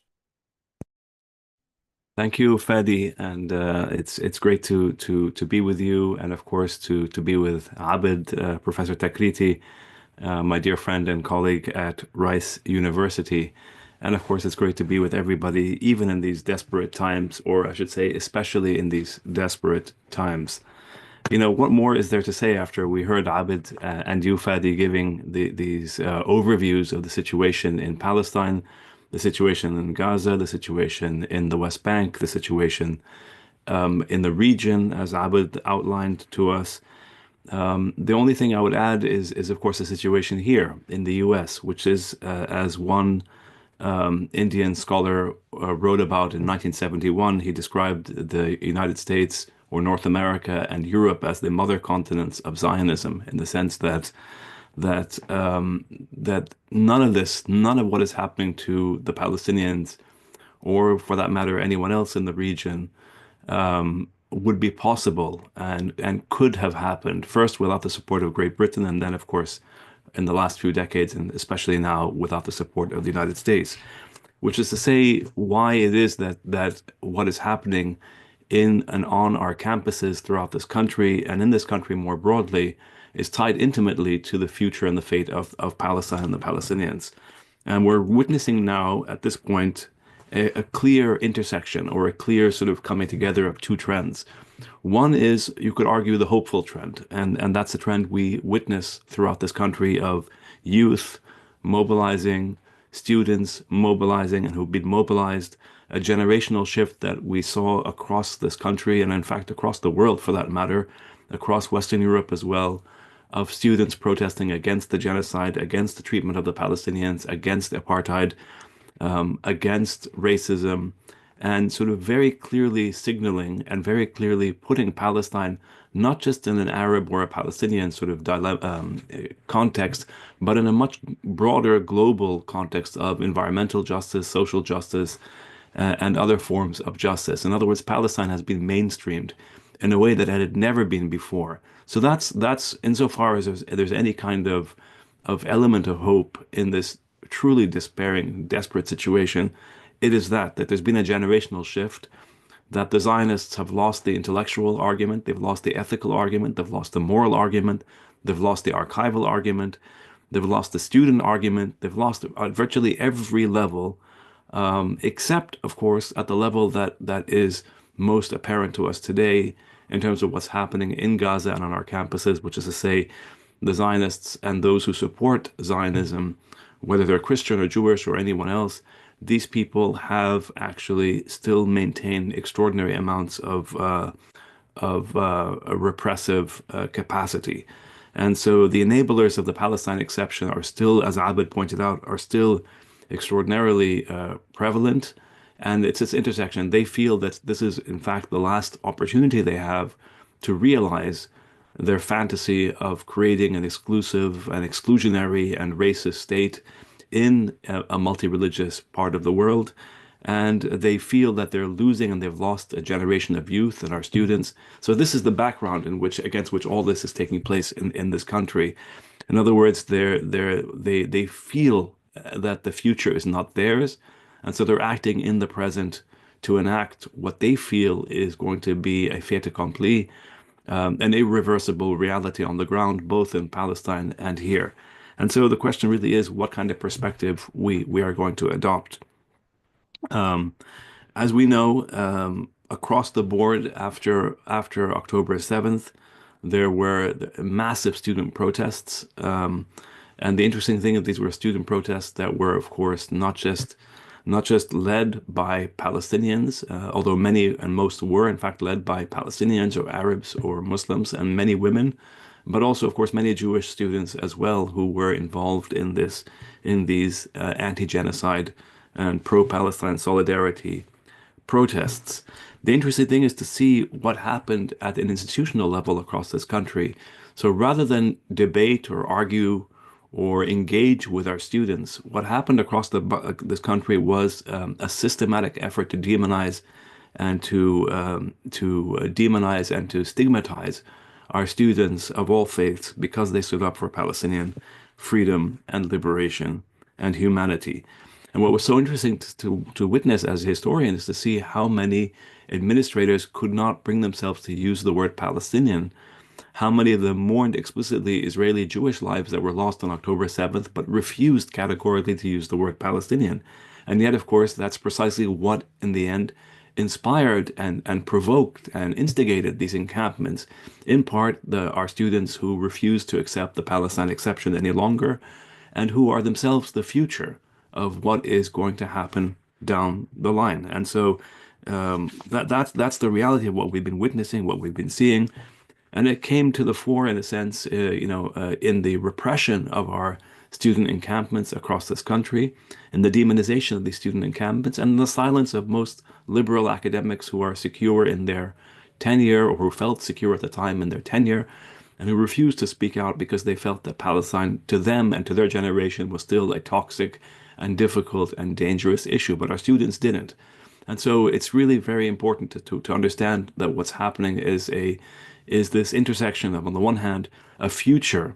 Thank you, Fadi, and it's great to be with you, and of course to be with Abed, Professor Takriti, my dear friend and colleague at Rice University, and of course it's great to be with everybody, even in these desperate times, or I should say, especially in these desperate times. You know, what more is there to say after we heard Abed and you, Fadi, giving these overviews of the situation in Palestine, the situation in Gaza, the situation in the West Bank, the situation in the region, as Abed outlined to us. The only thing I would add is of course, the situation here in the US, which is, as one Indian scholar wrote about in 1971, he described the United States or North America and Europe as the mother continents of Zionism, in the sense that none of what is happening to the Palestinians, or for that matter, anyone else in the region, would be possible and could have happened first without the support of Great Britain, and then, of course, in the last few decades, and especially now, without the support of the United States. Which is to say, why it is that what is happening in and on our campuses throughout this country and in this country more broadly is tied intimately to the future and the fate of Palestine and the Palestinians. And we're witnessing now, at this point, a clear intersection, or a clear sort of coming together of two trends. One is, you could argue, the hopeful trend, and that's a trend we witness throughout this country of youth mobilizing, students mobilizing and who've been mobilized, a generational shift that we saw across this country, and in fact across the world for that matter, across Western Europe as well, of students protesting against the genocide, against the treatment of the Palestinians, against apartheid, against racism, and sort of very clearly signaling and very clearly putting Palestine not just in an Arab or a Palestinian sort of context, but in a much broader global context of environmental justice, social justice, and other forms of justice. In other words, Palestine has been mainstreamed in a way that it had never been before. So that's insofar as there's any kind of element of hope in this truly despairing, desperate situation, it is that there's been a generational shift, that the Zionists have lost the intellectual argument, they've lost the ethical argument, they've lost the moral argument, they've lost the archival argument, they've lost the student argument, they've lost at virtually every level, except, of course, at the level that is most apparent to us today in terms of what's happening in Gaza and on our campuses, which is to say, the Zionists and those who support Zionism, whether they're Christian or Jewish or anyone else, these people have actually still maintained extraordinary amounts of repressive capacity. And so the enablers of the Palestine exception are still, as Abid pointed out, are still extraordinarily prevalent. And it's this intersection. They feel that this is, in fact, the last opportunity they have to realize their fantasy of creating an exclusive and exclusionary and racist state in a multi-religious part of the world. And they feel that they're losing and they've lost a generation of youth and our students. So this is the background against which all this is taking place in this country. In other words, they feel that the future is not theirs. And so they're acting in the present to enact what they feel is going to be a fait accompli, an irreversible reality on the ground, both in Palestine and here. And so the question really is what kind of perspective we are going to adopt. As we know, across the board after October 7th, there were massive student protests. And the interesting thing is these were student protests that were, of course, not just led by Palestinians, although many and most were in fact led by Palestinians or Arabs or Muslims, and many women, but also, of course, many Jewish students as well who were involved in these anti-genocide and pro-Palestine solidarity protests. The interesting thing is to see what happened at an institutional level across this country. So rather than debate or argue or engage with our students, what happened across this country was a systematic effort to demonize and to demonize and to stigmatize our students of all faiths because they stood up for Palestinian freedom and liberation and humanity. And what was so interesting to witness as a historian is to see how many administrators could not bring themselves to use the word Palestinian, how many of them mourned explicitly Israeli Jewish lives that were lost on October 7th, but refused categorically to use the word Palestinian. And yet, of course, that's precisely what, in the end, inspired and provoked and instigated these encampments. In part, our students who refused to accept the Palestine exception any longer, and who are themselves the future of what is going to happen down the line. And so that's the reality of what we've been witnessing, what we've been seeing. And it came to the fore, in a sense, in the repression of our student encampments across this country, in the demonization of these student encampments, and the silence of most liberal academics who are secure in their tenure or who felt secure at the time in their tenure and who refused to speak out because they felt that Palestine, to them and to their generation, was still a toxic and difficult and dangerous issue, but our students didn't. And so it's really very important to understand that what's happening is this intersection of, on the one hand, a future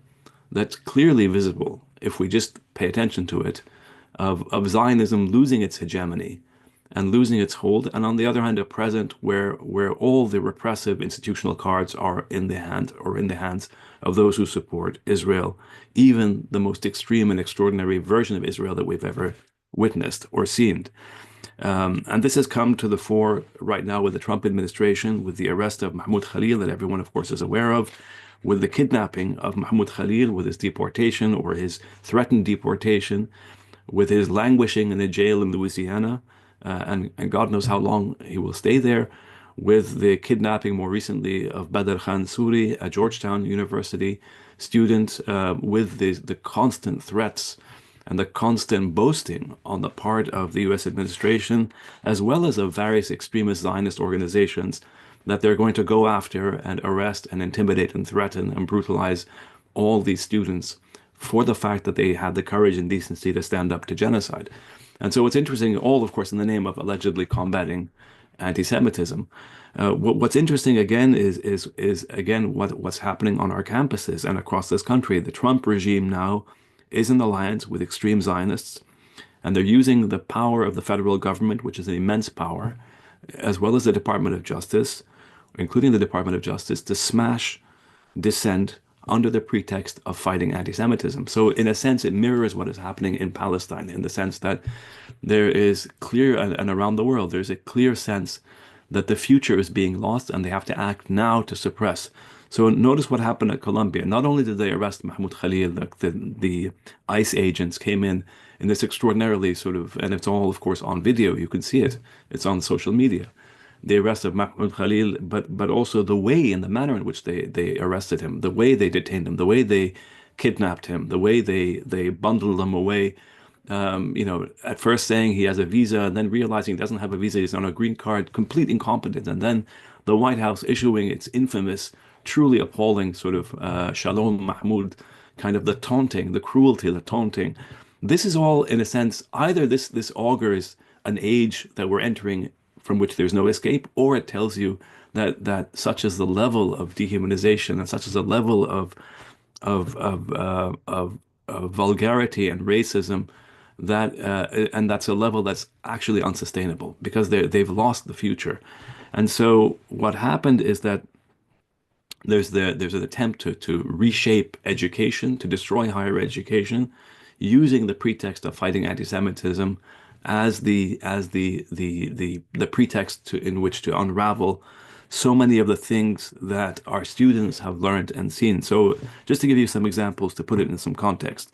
that's clearly visible if we just pay attention to it, of Zionism losing its hegemony and losing its hold, and on the other hand, a present where all the repressive institutional cards are in the hands of those who support Israel, even the most extreme and extraordinary version of Israel that we've ever witnessed or seen. And this has come to the fore right now with the Trump administration, with the arrest of Mahmoud Khalil that everyone, of course, is aware of, with the kidnapping of Mahmoud Khalil, with his deportation or his threatened deportation, with his languishing in a jail in Louisiana, and God knows how long he will stay there, with the kidnapping more recently of Badr Khan Suri, a Georgetown University student, with the constant threats and the constant boasting on the part of the US administration, as well as of various extremist Zionist organizations, that they're going to go after and arrest and intimidate and threaten and brutalize all these students for the fact that they had the courage and decency to stand up to genocide. And so it's interesting, all, of course, in the name of allegedly combating anti-Semitism. What's interesting again is again what's happening on our campuses and across this country. The Trump regime now is in alliance with extreme Zionists, and they're using the power of the federal government, which is an immense power, as well as the Department of Justice, including the Department of Justice, to smash dissent under the pretext of fighting anti-Semitism. So in a sense, it mirrors what is happening in Palestine, in the sense that there is clear, and around the world, there's a clear sense that the future is being lost and they have to act now to suppress. So notice what happened at Colombia. Not only did they arrest Mahmoud Khalil, the ICE agents came in this extraordinarily sort of, and it's all, of course, on video. You can see it. It's on social media. The arrest of Mahmoud Khalil, but also the way and the manner in which they arrested him, the way they detained him, the way they kidnapped him, the way they bundled him away. At first saying he has a visa, and then realizing he doesn't have a visa, he's on a green card, complete incompetence. And then the White House issuing its infamous, truly appalling sort of Shalom Mahmoud, kind of the taunting, the cruelty, the taunting. This is all, in a sense, either this augurs an age that we're entering from which there's no escape, or it tells you that such is the level of dehumanization and such is the level of vulgarity and racism that and that's a level that's actually unsustainable, because they've lost the future. And so what happened is that there's an attempt to reshape education, to destroy higher education, using the pretext of fighting anti-Semitism as the pretext in which to unravel so many of the things that our students have learned and seen. So just to give you some examples, to put it in some context,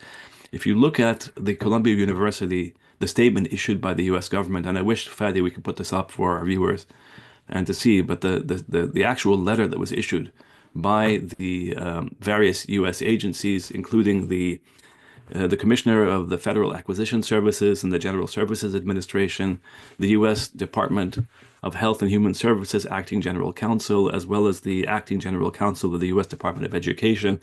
if you look at the Columbia University, the statement issued by the US government, and I wish, Fadi, we could put this up for our viewers and to see, but the actual letter that was issued by the various US agencies, including the Commissioner of the Federal Acquisition Services and the General Services Administration, the U.S. Department of Health and Human Services Acting General Counsel, as well as the Acting General Counsel of the U.S. Department of Education.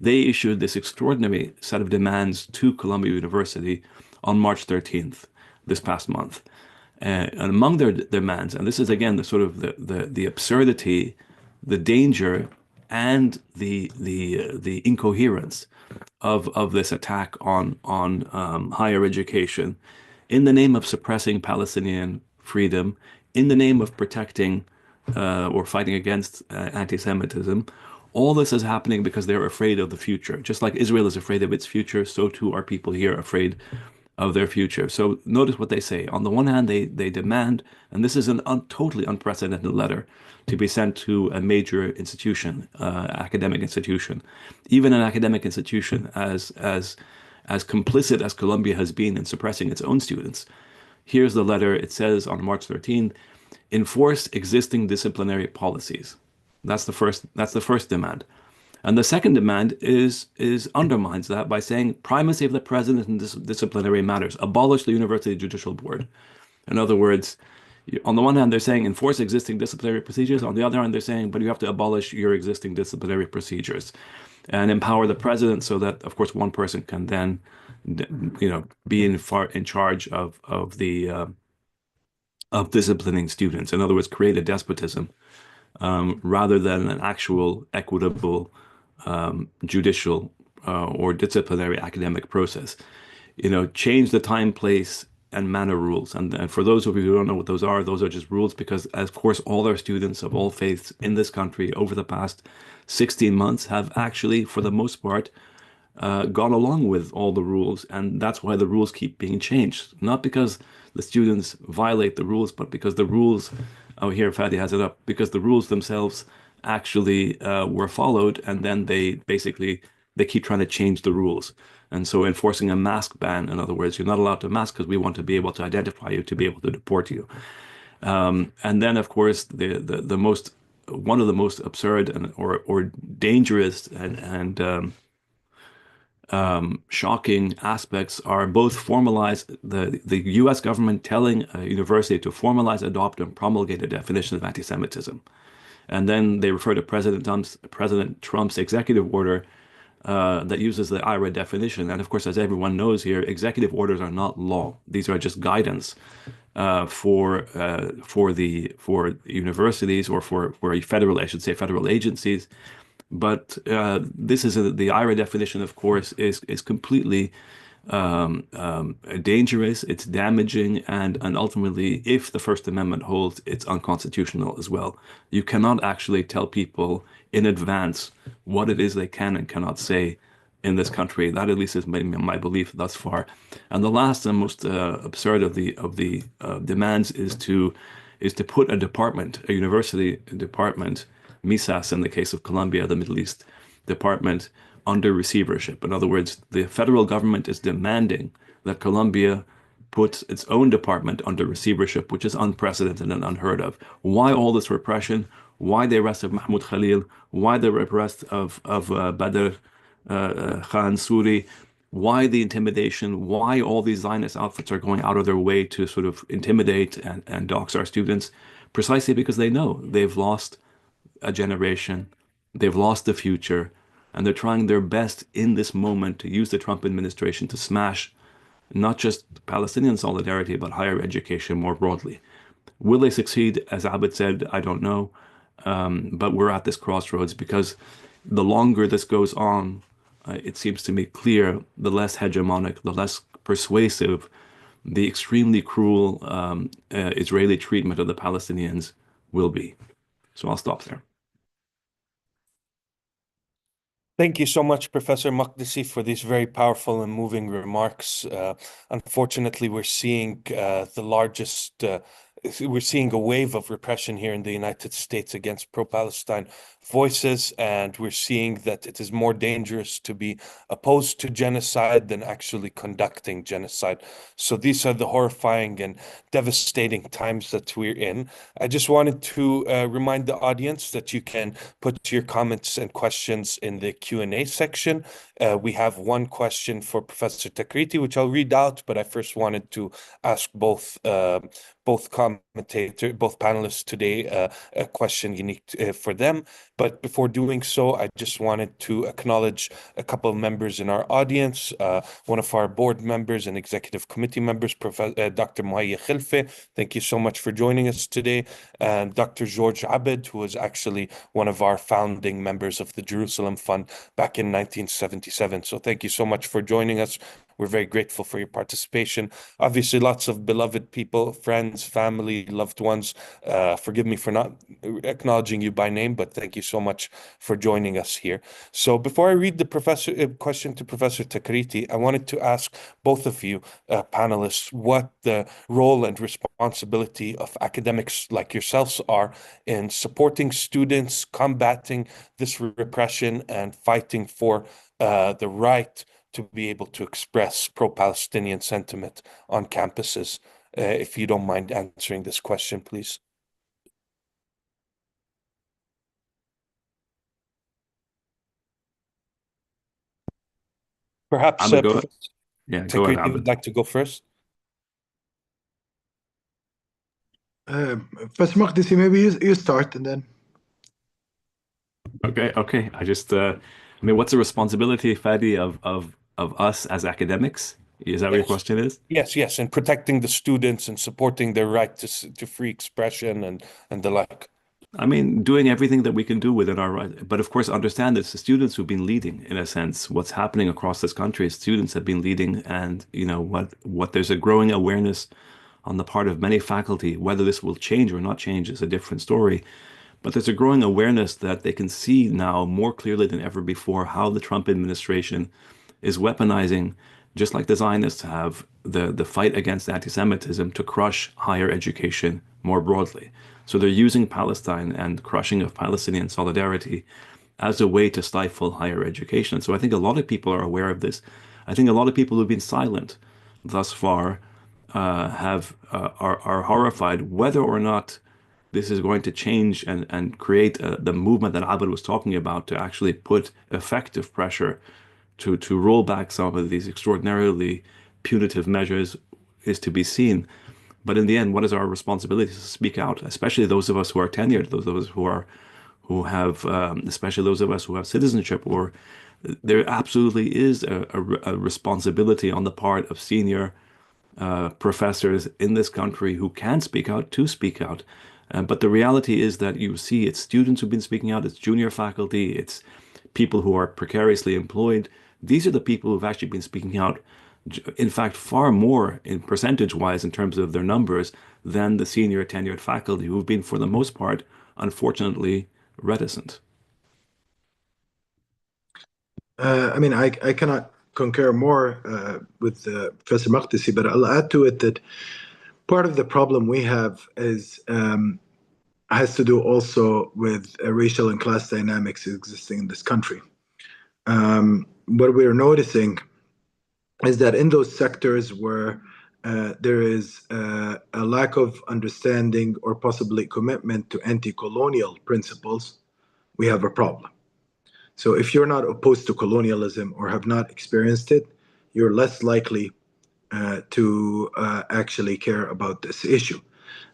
They issued this extraordinary set of demands to Columbia University on March 13th, this past month. And among their demands, and this is again the sort of the absurdity, the danger, and the incoherence of this attack on higher education, in the name of suppressing Palestinian freedom, in the name of protecting or fighting against anti-Semitism. All this is happening because they're afraid of the future. Just like Israel is afraid of its future, so too are people here afraid of their future. So notice what they say. On the one hand, they demand, and this is a totally unprecedented letter, to be sent to a major institution, academic institution, even an academic institution as complicit as Columbia has been in suppressing its own students. Here's the letter. It says on March 13th, enforce existing disciplinary policies. That's the first demand. And the second demand is undermines that by saying primacy of the president in disciplinary matters. Abolish the University Judicial Board. In other words, On the one hand, they're saying enforce existing disciplinary procedures. On the other hand, they're saying, but you have to abolish your existing disciplinary procedures and empower the president so that, of course, one person can then, be in charge of disciplining students. In other words, create a despotism rather than an actual equitable judicial or disciplinary academic process. Change the time, place, and manner rules. And for those of you who don't know what those are just rules because, of course, all our students of all faiths in this country over the past 16 months have actually, for the most part, gone along with all the rules, and that's why the rules keep being changed. Not because the students violate the rules, but because the rules, oh, here Fadi has it up, because the rules themselves actually were followed, and then they keep trying to change the rules. And so enforcing a mask ban, in other words, you're not allowed to mask because we want to be able to identify you, to be able to deport you. And then, of course, the most one of the most absurd and or dangerous and shocking aspects are both formalize the U.S. government telling a university to formalize, adopt, and promulgate a definition of anti-Semitism, and then they refer to President Trump's executive order that uses the IRA definition. And of course, as everyone knows here, executive orders are not law; these are just guidance for universities or for I should say, federal agencies. But this is the IRA definition, of course, is completely dangerous. It's damaging, and ultimately, if the First Amendment holds, it's unconstitutional as well. You cannot actually tell people in advance what it is they can and cannot say in this country. That at least is my belief thus far. And the last and most absurd of the demands is to put a university department, MISAS in the case of Colombia, the Middle East department, under receivership. In other words, the federal government is demanding that Colombia puts its own department under receivership, which is unprecedented and unheard of. Why all this repression? Why the arrest of Mahmoud Khalil? Why the arrest of Badr Khan Suri? Why the intimidation? Why all these Zionist outfits are going out of their way to sort of intimidate and dox our students? Precisely because they know they've lost a generation, they've lost the future, and they're trying their best in this moment to use the Trump administration to smash not just Palestinian solidarity, but higher education more broadly. Will they succeed? As Abid said, I don't know. But we're at this crossroads because the longer this goes on, it seems to me clear, the less hegemonic, the less persuasive, the extremely cruel Israeli treatment of the Palestinians will be. So I'll stop there. Thank you so much, Professor Makdisi, for these very powerful and moving remarks. Unfortunately, we're seeing we're seeing a wave of repression here in the United States against pro-Palestine voices, and we're seeing that it is more dangerous to be opposed to genocide than actually conducting genocide. So these are the horrifying and devastating times that we're in. I just wanted to remind the audience that you can put your comments and questions in the Q&A section. We have one question for Professor Takriti, which I'll read out, but I first wanted to ask both panelists today a question unique for them. But before doing so, I just wanted to acknowledge a couple of members in our audience. One of our board members and executive committee members, Dr. Muhayya Khilfe. Thank you so much for joining us today. And Dr. George Abed, who was actually one of our founding members of the Jerusalem Fund back in 1977. So thank you so much for joining us. We're very grateful for your participation. Obviously, lots of beloved people, friends, family, loved ones. Forgive me for not acknowledging you by name, but thank you so much for joining us here. So before I read the question to Professor Takriti, I wanted to ask both of you panelists what the role and responsibility of academics like yourselves are in supporting students, combating this repression, and fighting for the right to be able to express pro-Palestinian sentiment on campuses. If you don't mind answering this question, please. Perhaps I'm gonna go. Professor Yeah, go ahead, Takriti would Abid. like to go first. Professor Makdisi, maybe you start and then. Okay. I mean, what's the responsibility, Fadi, of us as academics? Is that what your Yes. question is? Yes, and protecting the students and supporting their right to free expression and the like. I mean, doing everything that we can do within our right, but of course, understand it's the students who've been leading, in a sense, what's happening across this country. Students have been leading, and what there's a growing awareness on the part of many faculty. Whether this will change or not change is a different story. But there's a growing awareness that they can see now more clearly than ever before how the Trump administration is weaponizing, just like the Zionists have, the fight against anti-Semitism to crush higher education more broadly. So they're using Palestine and crushing of Palestinian solidarity as a way to stifle higher education. So I think a lot of people are aware of this. I think a lot of people who've been silent thus far have are horrified whether or not this is going to change and create the movement that Abed was talking about to actually put effective pressure to roll back some of these extraordinarily punitive measures is to be seen. But in the end, what is our responsibility to speak out, especially those of us who are tenured, those of us who have, especially those of us who have citizenship, or there absolutely is a responsibility on the part of senior professors in this country who can speak out to speak out. But the reality is that you see it's students who've been speaking out, it's junior faculty, it's people who are precariously employed. These are the people who've actually been speaking out, in fact, far more in percentage-wise in terms of their numbers than the senior tenured faculty who've been, for the most part, unfortunately, reticent. I mean, I cannot concur more with Professor Makdisi, but I'll add to it that part of the problem we have is has to do also with racial and class dynamics existing in this country. What we're noticing is that in those sectors where there is a lack of understanding or possibly commitment to anti-colonial principles, we have a problem. So if you're not opposed to colonialism or have not experienced it, you're less likely to actually care about this issue.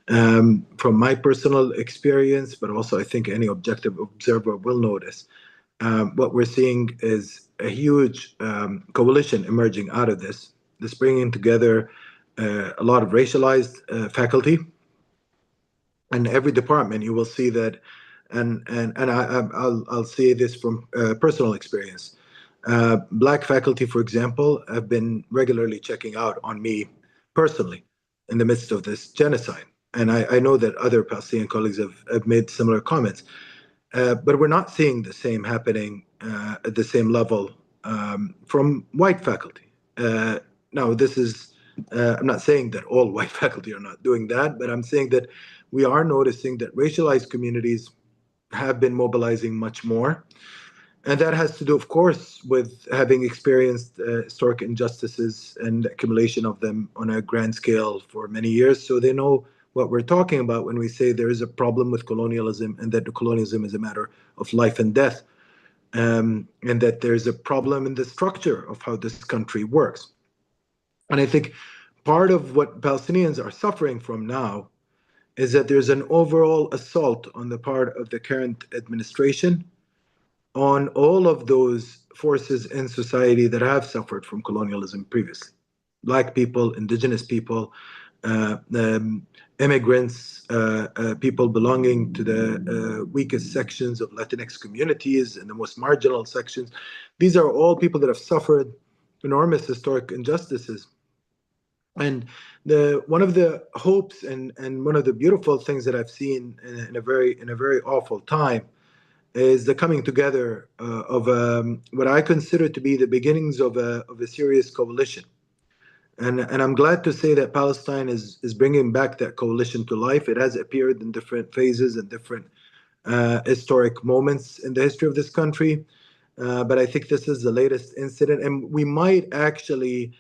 From my personal experience, but also I think any objective observer will notice, what we're seeing is a huge coalition emerging out of this bringing together a lot of racialized faculty. And every department, you will see that, I'll say this from personal experience. Black faculty, for example, have been regularly checking out on me personally in the midst of this genocide. And I know that other Palestinian colleagues have made similar comments. But we're not seeing the same happening at the same level from white faculty. Now, this is, I'm not saying that all white faculty are not doing that, but I'm saying that we are noticing that racialized communities have been mobilizing much more. And that has to do, of course, with having experienced historic injustices and accumulation of them on a grand scale for many years. So they know what we're talking about when we say there is a problem with colonialism and that the colonialism is a matter of life and death, and that there's a problem in the structure of how this country works. And I think part of what Palestinians are suffering from now is that there's an overall assault on the part of the current administration on all of those forces in society that have suffered from colonialism previously. Black people, indigenous people, immigrants, people belonging to the weakest sections of Latinx communities and the most marginal sections. These are all people that have suffered enormous historic injustices. And one of the hopes and one of the beautiful things that I've seen in a very awful time is the coming together of what I consider to be the beginnings of a serious coalition. And I'm glad to say that Palestine is bringing back that coalition to life. It has appeared in different phases and different historic moments in the history of this country. But I think this is the latest incident. And we might actually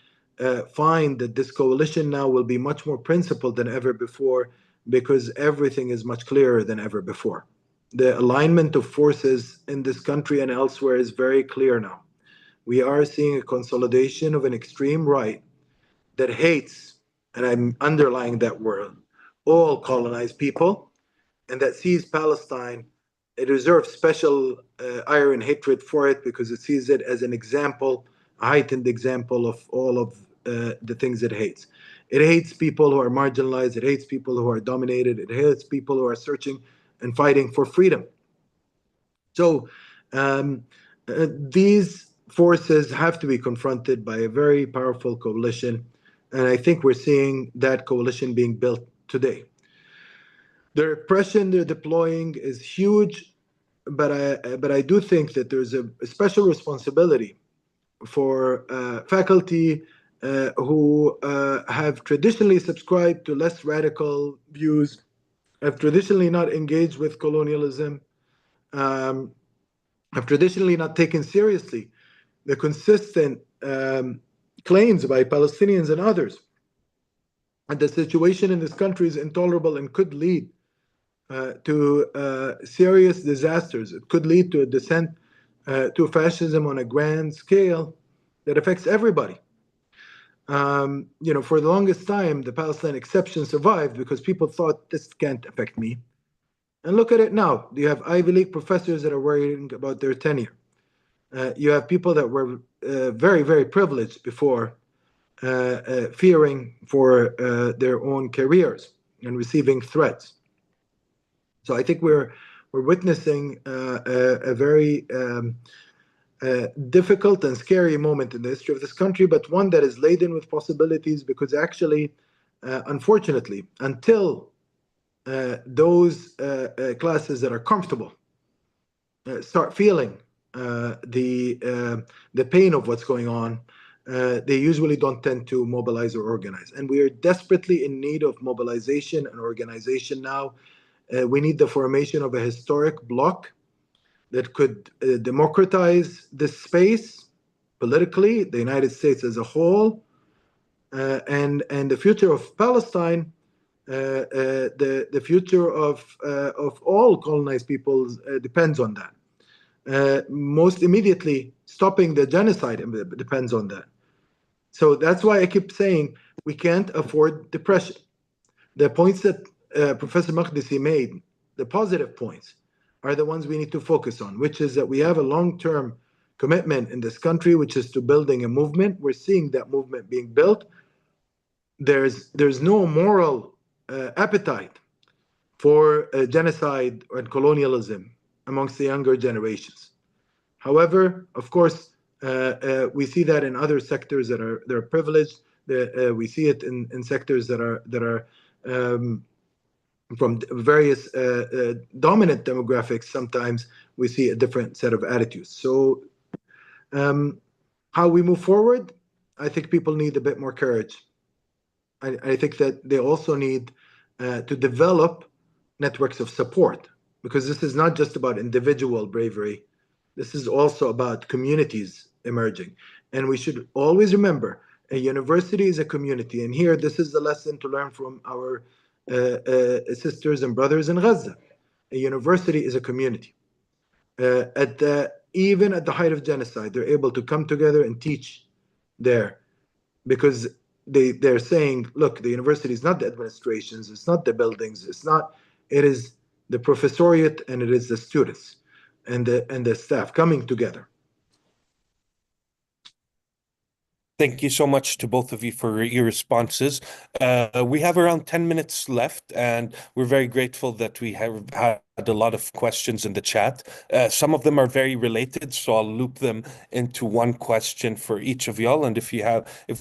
find that this coalition now will be much more principled than ever before because everything is much clearer than ever before. The alignment of forces in this country and elsewhere is very clear now. We are seeing a consolidation of an extreme right that hates, and I'm underlying that word, all colonized people, and that sees Palestine, it reserves special ire and hatred for it because it sees it as an example, a heightened example of all of the things it hates. It hates people who are marginalized. It hates people who are dominated. It hates people who are searching and fighting for freedom. So these forces have to be confronted by a very powerful coalition. And I think we're seeing that coalition being built today. The repression they're deploying is huge, but I do think that there's a special responsibility for faculty who have traditionally subscribed to less radical views, have traditionally not engaged with colonialism, have traditionally not taken seriously the consistent claims by Palestinians and others. And the situation in this country is intolerable and could lead to serious disasters. It could lead to a descent to fascism on a grand scale that affects everybody. For the longest time, the Palestine exception survived because people thought this can't affect me. And look at it now. You have Ivy League professors that are worrying about their tenure. You have people that were very, very privileged before, fearing for their own careers and receiving threats. So I think we're witnessing a very difficult and scary moment in the history of this country, but one that is laden with possibilities because actually, unfortunately, until those classes that are comfortable start feeling the pain of what's going on, they usually don't tend to mobilize or organize. And we are desperately in need of mobilization and organization now. We need the formation of a historic bloc that could democratize this space politically, the United States as a whole, and the future of Palestine, the future of all colonized peoples depends on that. Most immediately, stopping the genocide depends on that. So that's why I keep saying we can't afford depression. The points that Professor Makdisi made, the positive points, are the ones we need to focus on, which is that we have a long-term commitment in this country, which is to building a movement. We're seeing that movement being built. There's no moral appetite for genocide and colonialism amongst the younger generations. However, of course, we see that in other sectors that are privileged. We see it in sectors that are from various dominant demographics. Sometimes we see a different set of attitudes. So how we move forward, I think people need a bit more courage. I think that they also need to develop networks of support, because this is not just about individual bravery. This is also about communities emerging. And we should always remember, a university is a community. And here, this is the lesson to learn from our sisters and brothers in Gaza. A university is a community. Even at the height of genocide, they're able to come together and teach there, because they're saying, look, the university is not the administrations, it's not the buildings, it is the professoriate, and it is the students and the staff coming together. Thank you so much to both of you for your responses. We have around 10 minutes left, and we're very grateful that we have had a lot of questions in the chat. Some of them are very related, so I'll loop them into one question for each of y'all. And if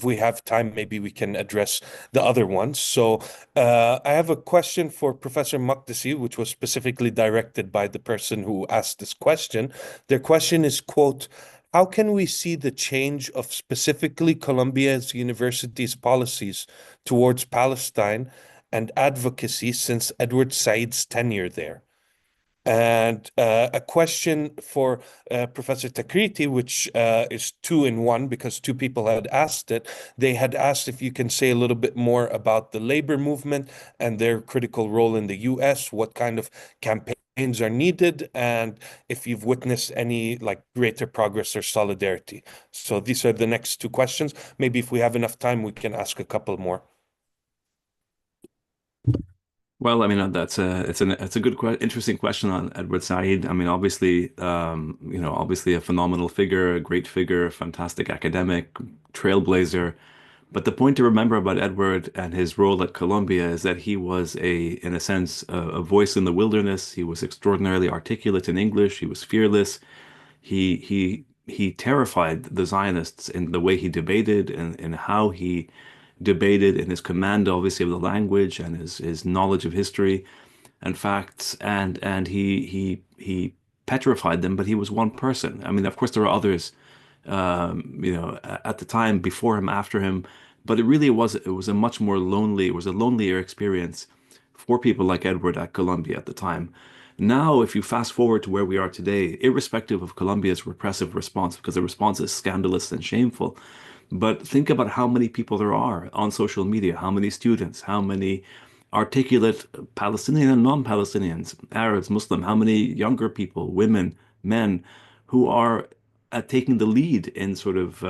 we have time, maybe we can address the other ones. So I have a question for Professor Makdisi, which was specifically directed by the person who asked this question. Their question is, quote, "How can we see the change of specifically Columbia's university's policies towards Palestine and advocacy since Edward Said's tenure there?" And a question for Professor Takriti, which is two in one because two people had asked it. They had asked if you can say a little bit more about the labor movement and their critical role in the US, what kind of campaigns are needed, and if you've witnessed any greater progress or solidarity. So these are the next two questions. Maybe if we have enough time, we can ask a couple more. Well, I mean, it's a good, interesting question on Edward Said. I mean, obviously, obviously a phenomenal figure, a great figure, fantastic academic, trailblazer. But the point to remember about Edward and his role at Columbia is that he was in a sense, a voice in the wilderness. He was extraordinarily articulate in English. He was fearless. He terrified the Zionists in the way he debated and in how he debated, in his command, obviously, of the language and his knowledge of history and facts, and he petrified them. But he was one person. I mean, of course, there are others, at the time, before him, after him, but it was a much more lonely, it was a lonelier experience for people like Edward at Columbia at the time. Now, if you fast forward to where we are today, irrespective of Columbia's repressive response, because the response is scandalous and shameful, but think about how many people there are on social media, how many students, how many articulate Palestinian and non-Palestinians, Arabs, Muslim, how many younger people, women, men, who are taking the lead in sort of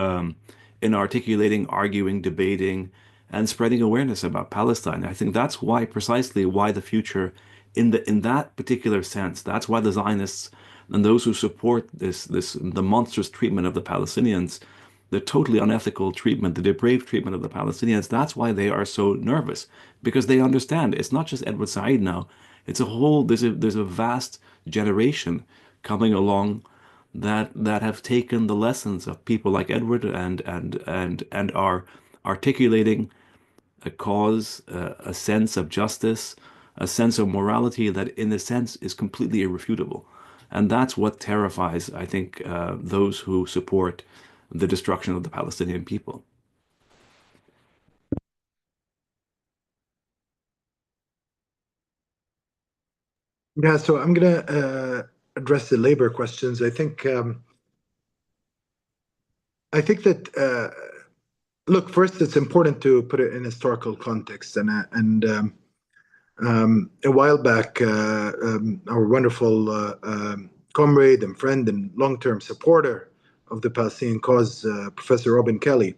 in articulating, arguing, debating, and spreading awareness about Palestine. I think that's precisely why the future, in that particular sense, that's why the Zionists and those who support the monstrous treatment of the Palestinians, the totally unethical treatment, the depraved treatment of the Palestinians, that's why they are so nervous, because they understand it's not just Edward Said now. It's a whole, there's a vast generation coming along that have taken the lessons of people like Edward and are articulating a cause, a sense of justice, a sense of morality that, in a sense, is completely irrefutable. And that's what terrifies, I think, those who support the destruction of the Palestinian people. Yeah, so I'm gonna address the labor questions. I think that look, first, it's important to put it in historical context, and a while back, our wonderful comrade and friend and long-term supporter of the Palestinian cause, Professor Robin Kelly,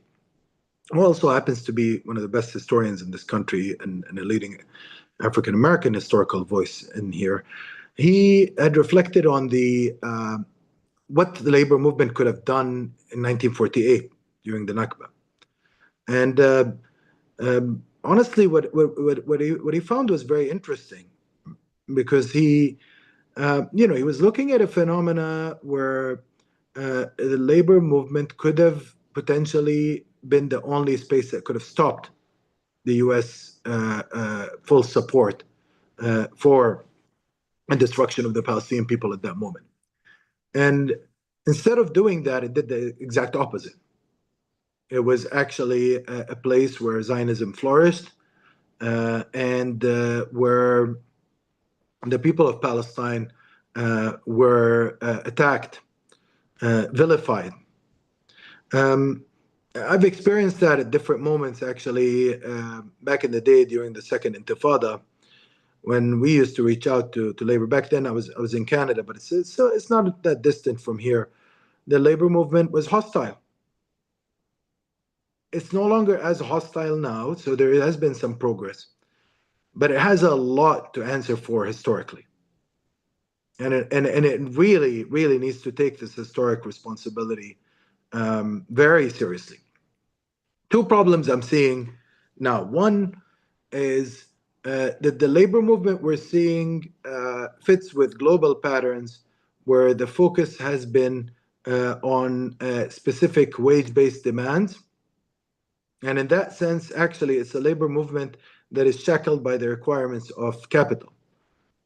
who also happens to be one of the best historians in this country and a leading African American historical voice in here. He had reflected on the what the labor movement could have done in 1948 during the Nakba, and honestly, what he found was very interesting because he was looking at a phenomena where the labor movement could have potentially been the only space that could have stopped the U.S. Full support for the destruction of the Palestinian people at that moment. And instead of doing that, it did the exact opposite. It was actually a place where Zionism flourished and where the people of Palestine were attacked, vilified. I've experienced that at different moments, actually, back in the day during the Second Intifada, when we used to reach out to labor. Back then, I was in Canada, but it's not that distant from here. The labor movement was hostile. It's no longer as hostile now, so there has been some progress, but it has a lot to answer for historically. And it really, really needs to take this historic responsibility very seriously. Two problems I'm seeing now. One is that the labor movement we're seeing fits with global patterns where the focus has been on specific wage-based demands. And in that sense, actually, it's a labor movement that is shackled by the requirements of capital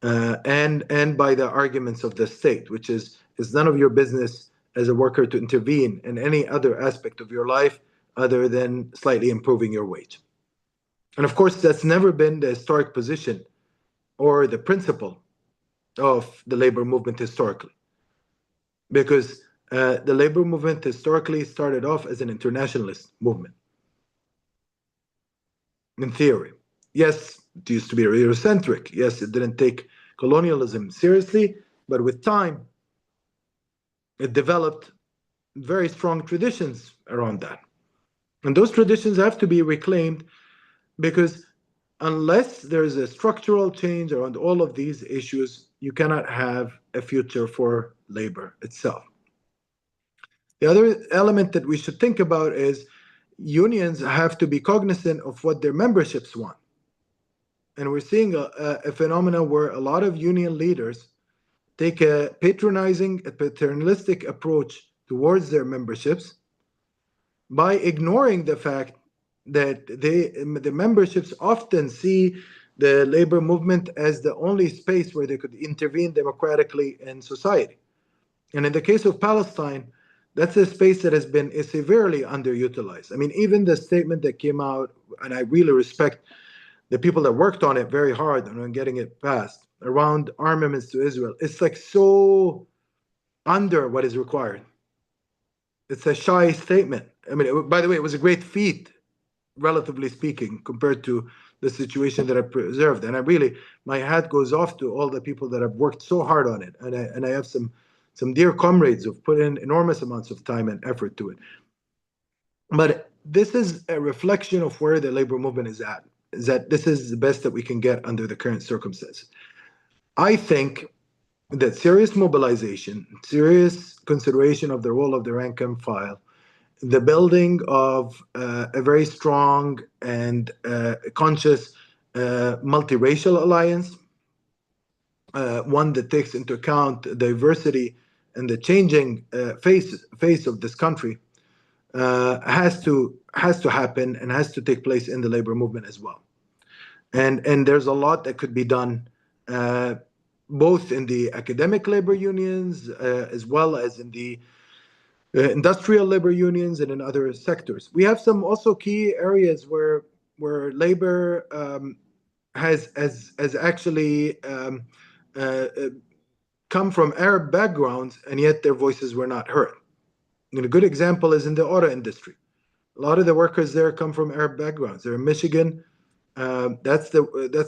and by the arguments of the state, which is it's none of your business as a worker to intervene in any other aspect of your life other than slightly improving your wage. And of course, that's never been the historic position or the principle of the labor movement historically, because the labor movement historically started off as an internationalist movement. In theory, yes, it used to be Eurocentric. Yes, it didn't take colonialism seriously, but with time, it developed very strong traditions around that. And those traditions have to be reclaimed because unless there's a structural change around all of these issues, you cannot have a future for labor itself. The other element that we should think about is unions have to be cognizant of what their memberships want. And we're seeing a phenomenon where a lot of union leaders take a patronizing, a paternalistic approach towards their memberships by ignoring the fact that the memberships often see the labor movement as the only space where they could intervene democratically in society. And in the case of Palestine, that's a space that has been severely underutilized. I mean, even the statement that came out, and I really respect the people that worked on it very hard on getting it passed, around armaments to Israel, it's like so under what is required. It's a shy statement. I mean, by the way, it was a great feat, relatively speaking, compared to the situation that I preserved. And I really, my hat goes off to all the people that have worked so hard on it. And I have some dear comrades who've put in enormous amounts of time and effort to it. But this is a reflection of where the labor movement is at, is that this is the best that we can get under the current circumstances. I think that serious mobilization, serious consideration of the role of the rank and file, the building of a very strong and conscious multiracial alliance, one that takes into account diversity and the changing face of this country, has to happen and has to take place in the labor movement as well. And there's a lot that could be done, both in the academic labor unions as well as in the industrial labor unions and in other sectors. We have some also key areas where labor has actually come from Arab backgrounds, and yet their voices were not heard. And a good example is in the auto industry. A lot of the workers there come from Arab backgrounds. They're in Michigan. That's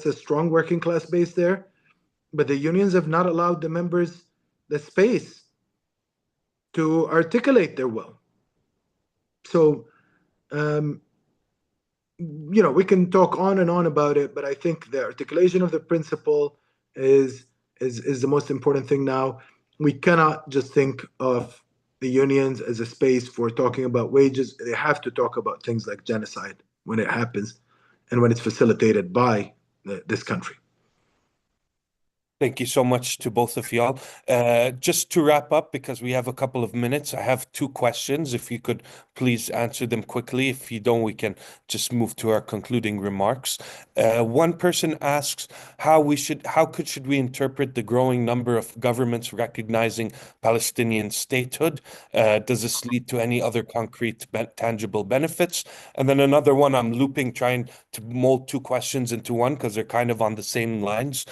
a strong working class base there, but the unions have not allowed the members the space to articulate their will. So, we can talk on and on about it, but I think the articulation of the principle is the most important thing now. We cannot just think of the unions as a space for talking about wages. They have to talk about things like genocide when it happens and when it's facilitated by this country. Thank you so much to both of y'all. Just to wrap up, because we have a couple of minutes, I have two questions. If you could please answer them quickly. If you don't, we can just move to our concluding remarks. One person asks how should we interpret the growing number of governments recognizing Palestinian statehood? Does this lead to any other concrete tangible benefits? And then another one, I'm trying to mold two questions into one because they're kind of on the same lines.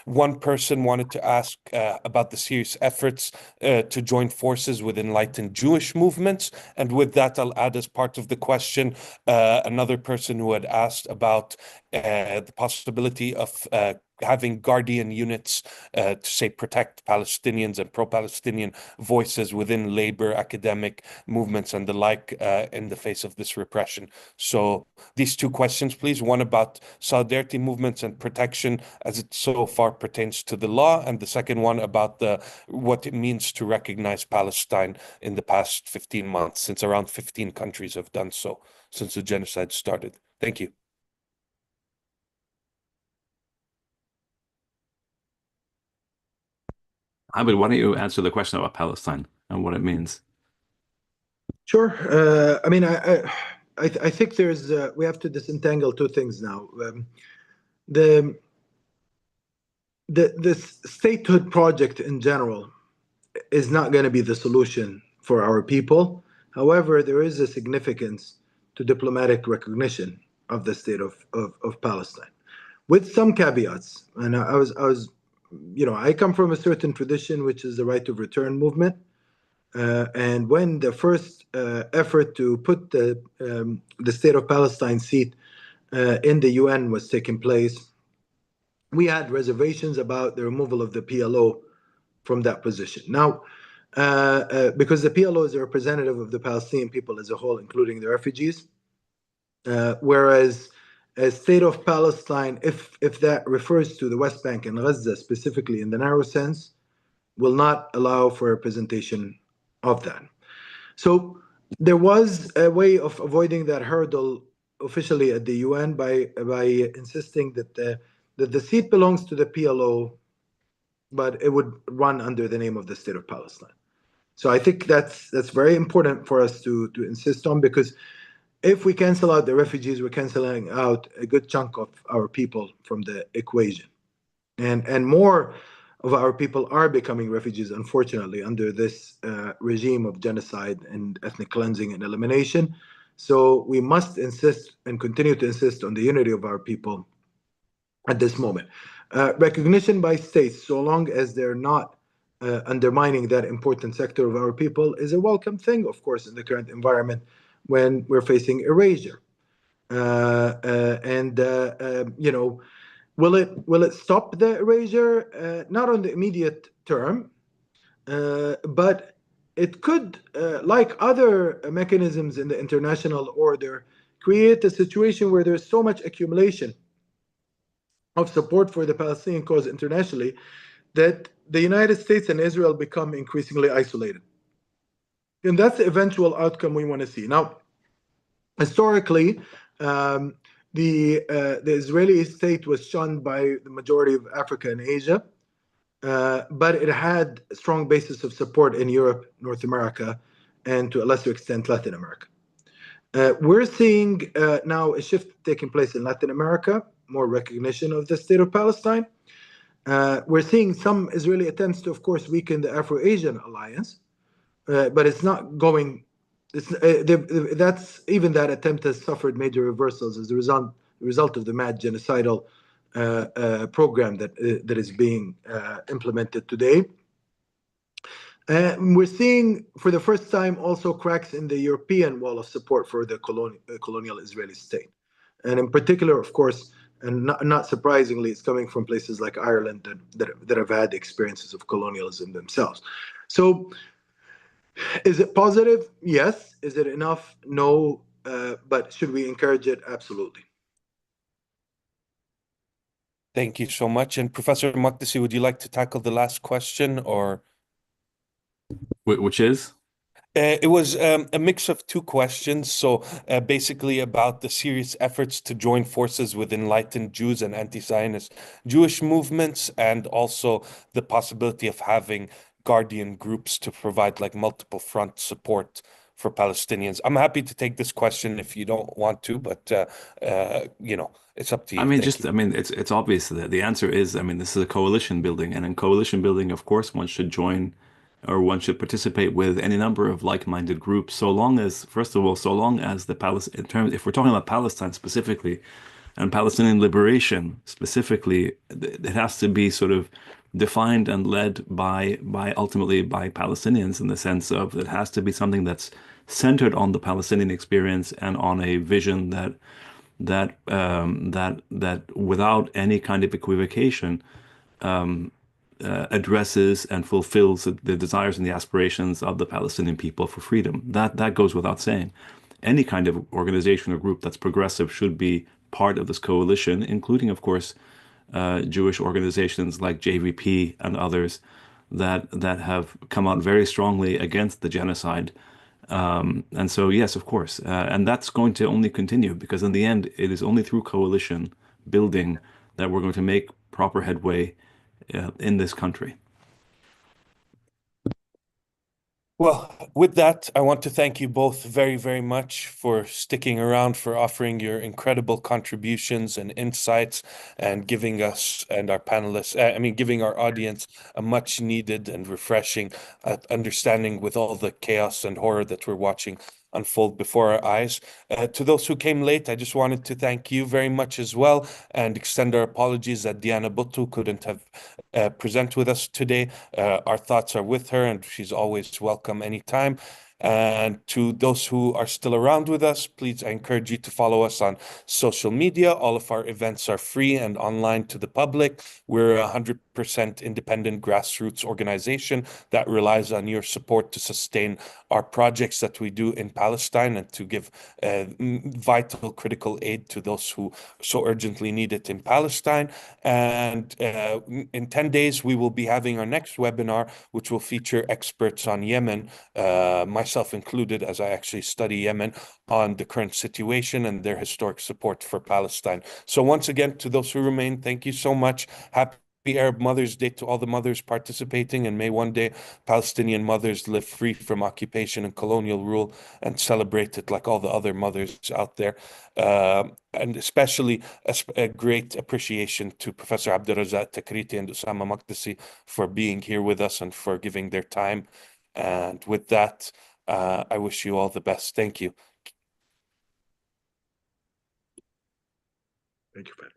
One person wanted to ask about the serious efforts to join forces with enlightened Jewish movements. And with that, I'll add as part of the question another person who had asked about the possibility of having guardian units to say protect Palestinians and pro-Palestinian voices within labor, academic movements and the like in the face of this repression. So these two questions, please. One about solidarity movements and protection as it so far pertains to the law, and the second one about what it means to recognize Palestine in the past 15 months, since around 15 countries have done so since the genocide started. Thank you. Abid, why don't you answer the question about Palestine and what it means? Sure. I mean, I think there's we have to disentangle two things now. The statehood project in general is not going to be the solution for our people. However, there is a significance to diplomatic recognition of the state of Palestine, with some caveats. And I was I come from a certain tradition, which is the right of return movement. And when the first effort to put the state of Palestine seat in the UN was taking place, we had reservations about the removal of the PLO from that position. Now, because the PLO is a representative of the Palestinian people as a whole, including the refugees, whereas a state of Palestine, if that refers to the West Bank and Gaza specifically in the narrow sense, will not allow for a presentation of that. So there was a way of avoiding that hurdle officially at the UN by insisting that the seat belongs to the PLO, but it would run under the name of the State of Palestine. So I think that's very important for us to insist on, because if we cancel out the refugees, we're canceling out a good chunk of our people from the equation. And more of our people are becoming refugees, unfortunately, under this regime of genocide and ethnic cleansing and elimination. So we must insist and continue to insist on the unity of our people at this moment. Recognition by states, so long as they're not undermining that important sector of our people, is a welcome thing, of course, in the current environment when we're facing erasure. You know, will it stop the erasure? Not on the immediate term, but it could, like other mechanisms in the international order, create a situation where there's so much accumulation of support for the Palestinian cause internationally that the United States and Israel become increasingly isolated. And that's the eventual outcome we want to see. Now, historically, the Israeli state was shunned by the majority of Africa and Asia, but it had a strong basis of support in Europe, North America, and to a lesser extent, Latin America. We're seeing now a shift taking place in Latin America, more recognition of the state of Palestine. We're seeing some Israeli attempts to, of course, weaken the Afro-Asian alliance, but it's not going. That's even that attempt has suffered major reversals as a result of the mad genocidal program that is being implemented today. We're seeing for the first time also cracks in the European wall of support for the colonial Israeli state. And in particular, of course, and not surprisingly, it's coming from places like Ireland that have had experiences of colonialism themselves. So is it positive? Yes. Is it enough? No. But should we encourage it? Absolutely. Thank you so much. And Professor Makdisi, would you like to tackle the last question, or? Which is? It was a mix of two questions. So basically about the serious efforts to join forces with enlightened Jews and anti-Zionist Jewish movements, and also the possibility of having guardian groups to provide like multiple front support for Palestinians. I'm happy to take this question if you don't want to, but you know, it's up to you. Thank you. I mean, it's obvious that the answer is, I mean, this is a coalition building, and in coalition building, of course, one should join or one should participate with any number of like-minded groups, so long as, first of all, so long as the Palestine, in terms, if we're talking about Palestine specifically, and Palestinian liberation specifically, it has to be sort of defined and led by ultimately by Palestinians, in the sense of it has to be something that's centered on the Palestinian experience and on a vision that without any kind of equivocation addresses and fulfills the desires and the aspirations of the Palestinian people for freedom. That goes without saying. Any kind of organization or group that's progressive should be part of this coalition, including, of course, Jewish organizations like JVP and others that have come out very strongly against the genocide. And so, yes, of course, and that's going to only continue, because in the end, it is only through coalition building that we're going to make proper headway in this country. Well, with that, I want to thank you both very, very much for sticking around, for offering your incredible contributions and insights, and giving us and our panelists, giving our audience a much needed and refreshing understanding with all the chaos and horror that we're watching unfold before our eyes. To those who came late, I just wanted to thank you very much as well, and extend our apologies that Diana Buttu couldn't have present with us today. Our thoughts are with her, and she's always welcome anytime. And to those who are still around with us, please, I encourage you to follow us on social media. All of our events are free and online to the public. We're a 100% independent grassroots organization that relies on your support to sustain our projects that we do in Palestine and to give vital, critical aid to those who so urgently need it in Palestine. And in 10 days, we will be having our next webinar, which will feature experts on Yemen, myself included, as I actually study Yemen, on the current situation and their historic support for Palestine. So once again, to those who remain, thank you so much. Happy Arab Mother's Day to all the mothers participating, and may one day Palestinian mothers live free from occupation and colonial rule and celebrate it like all the other mothers out there. And especially a great appreciation to Professor Abdurrazak Takriti and Usama Makdisi for being here with us and for giving their time. And with that, I wish you all the best. Thank you. Thank you, Fred.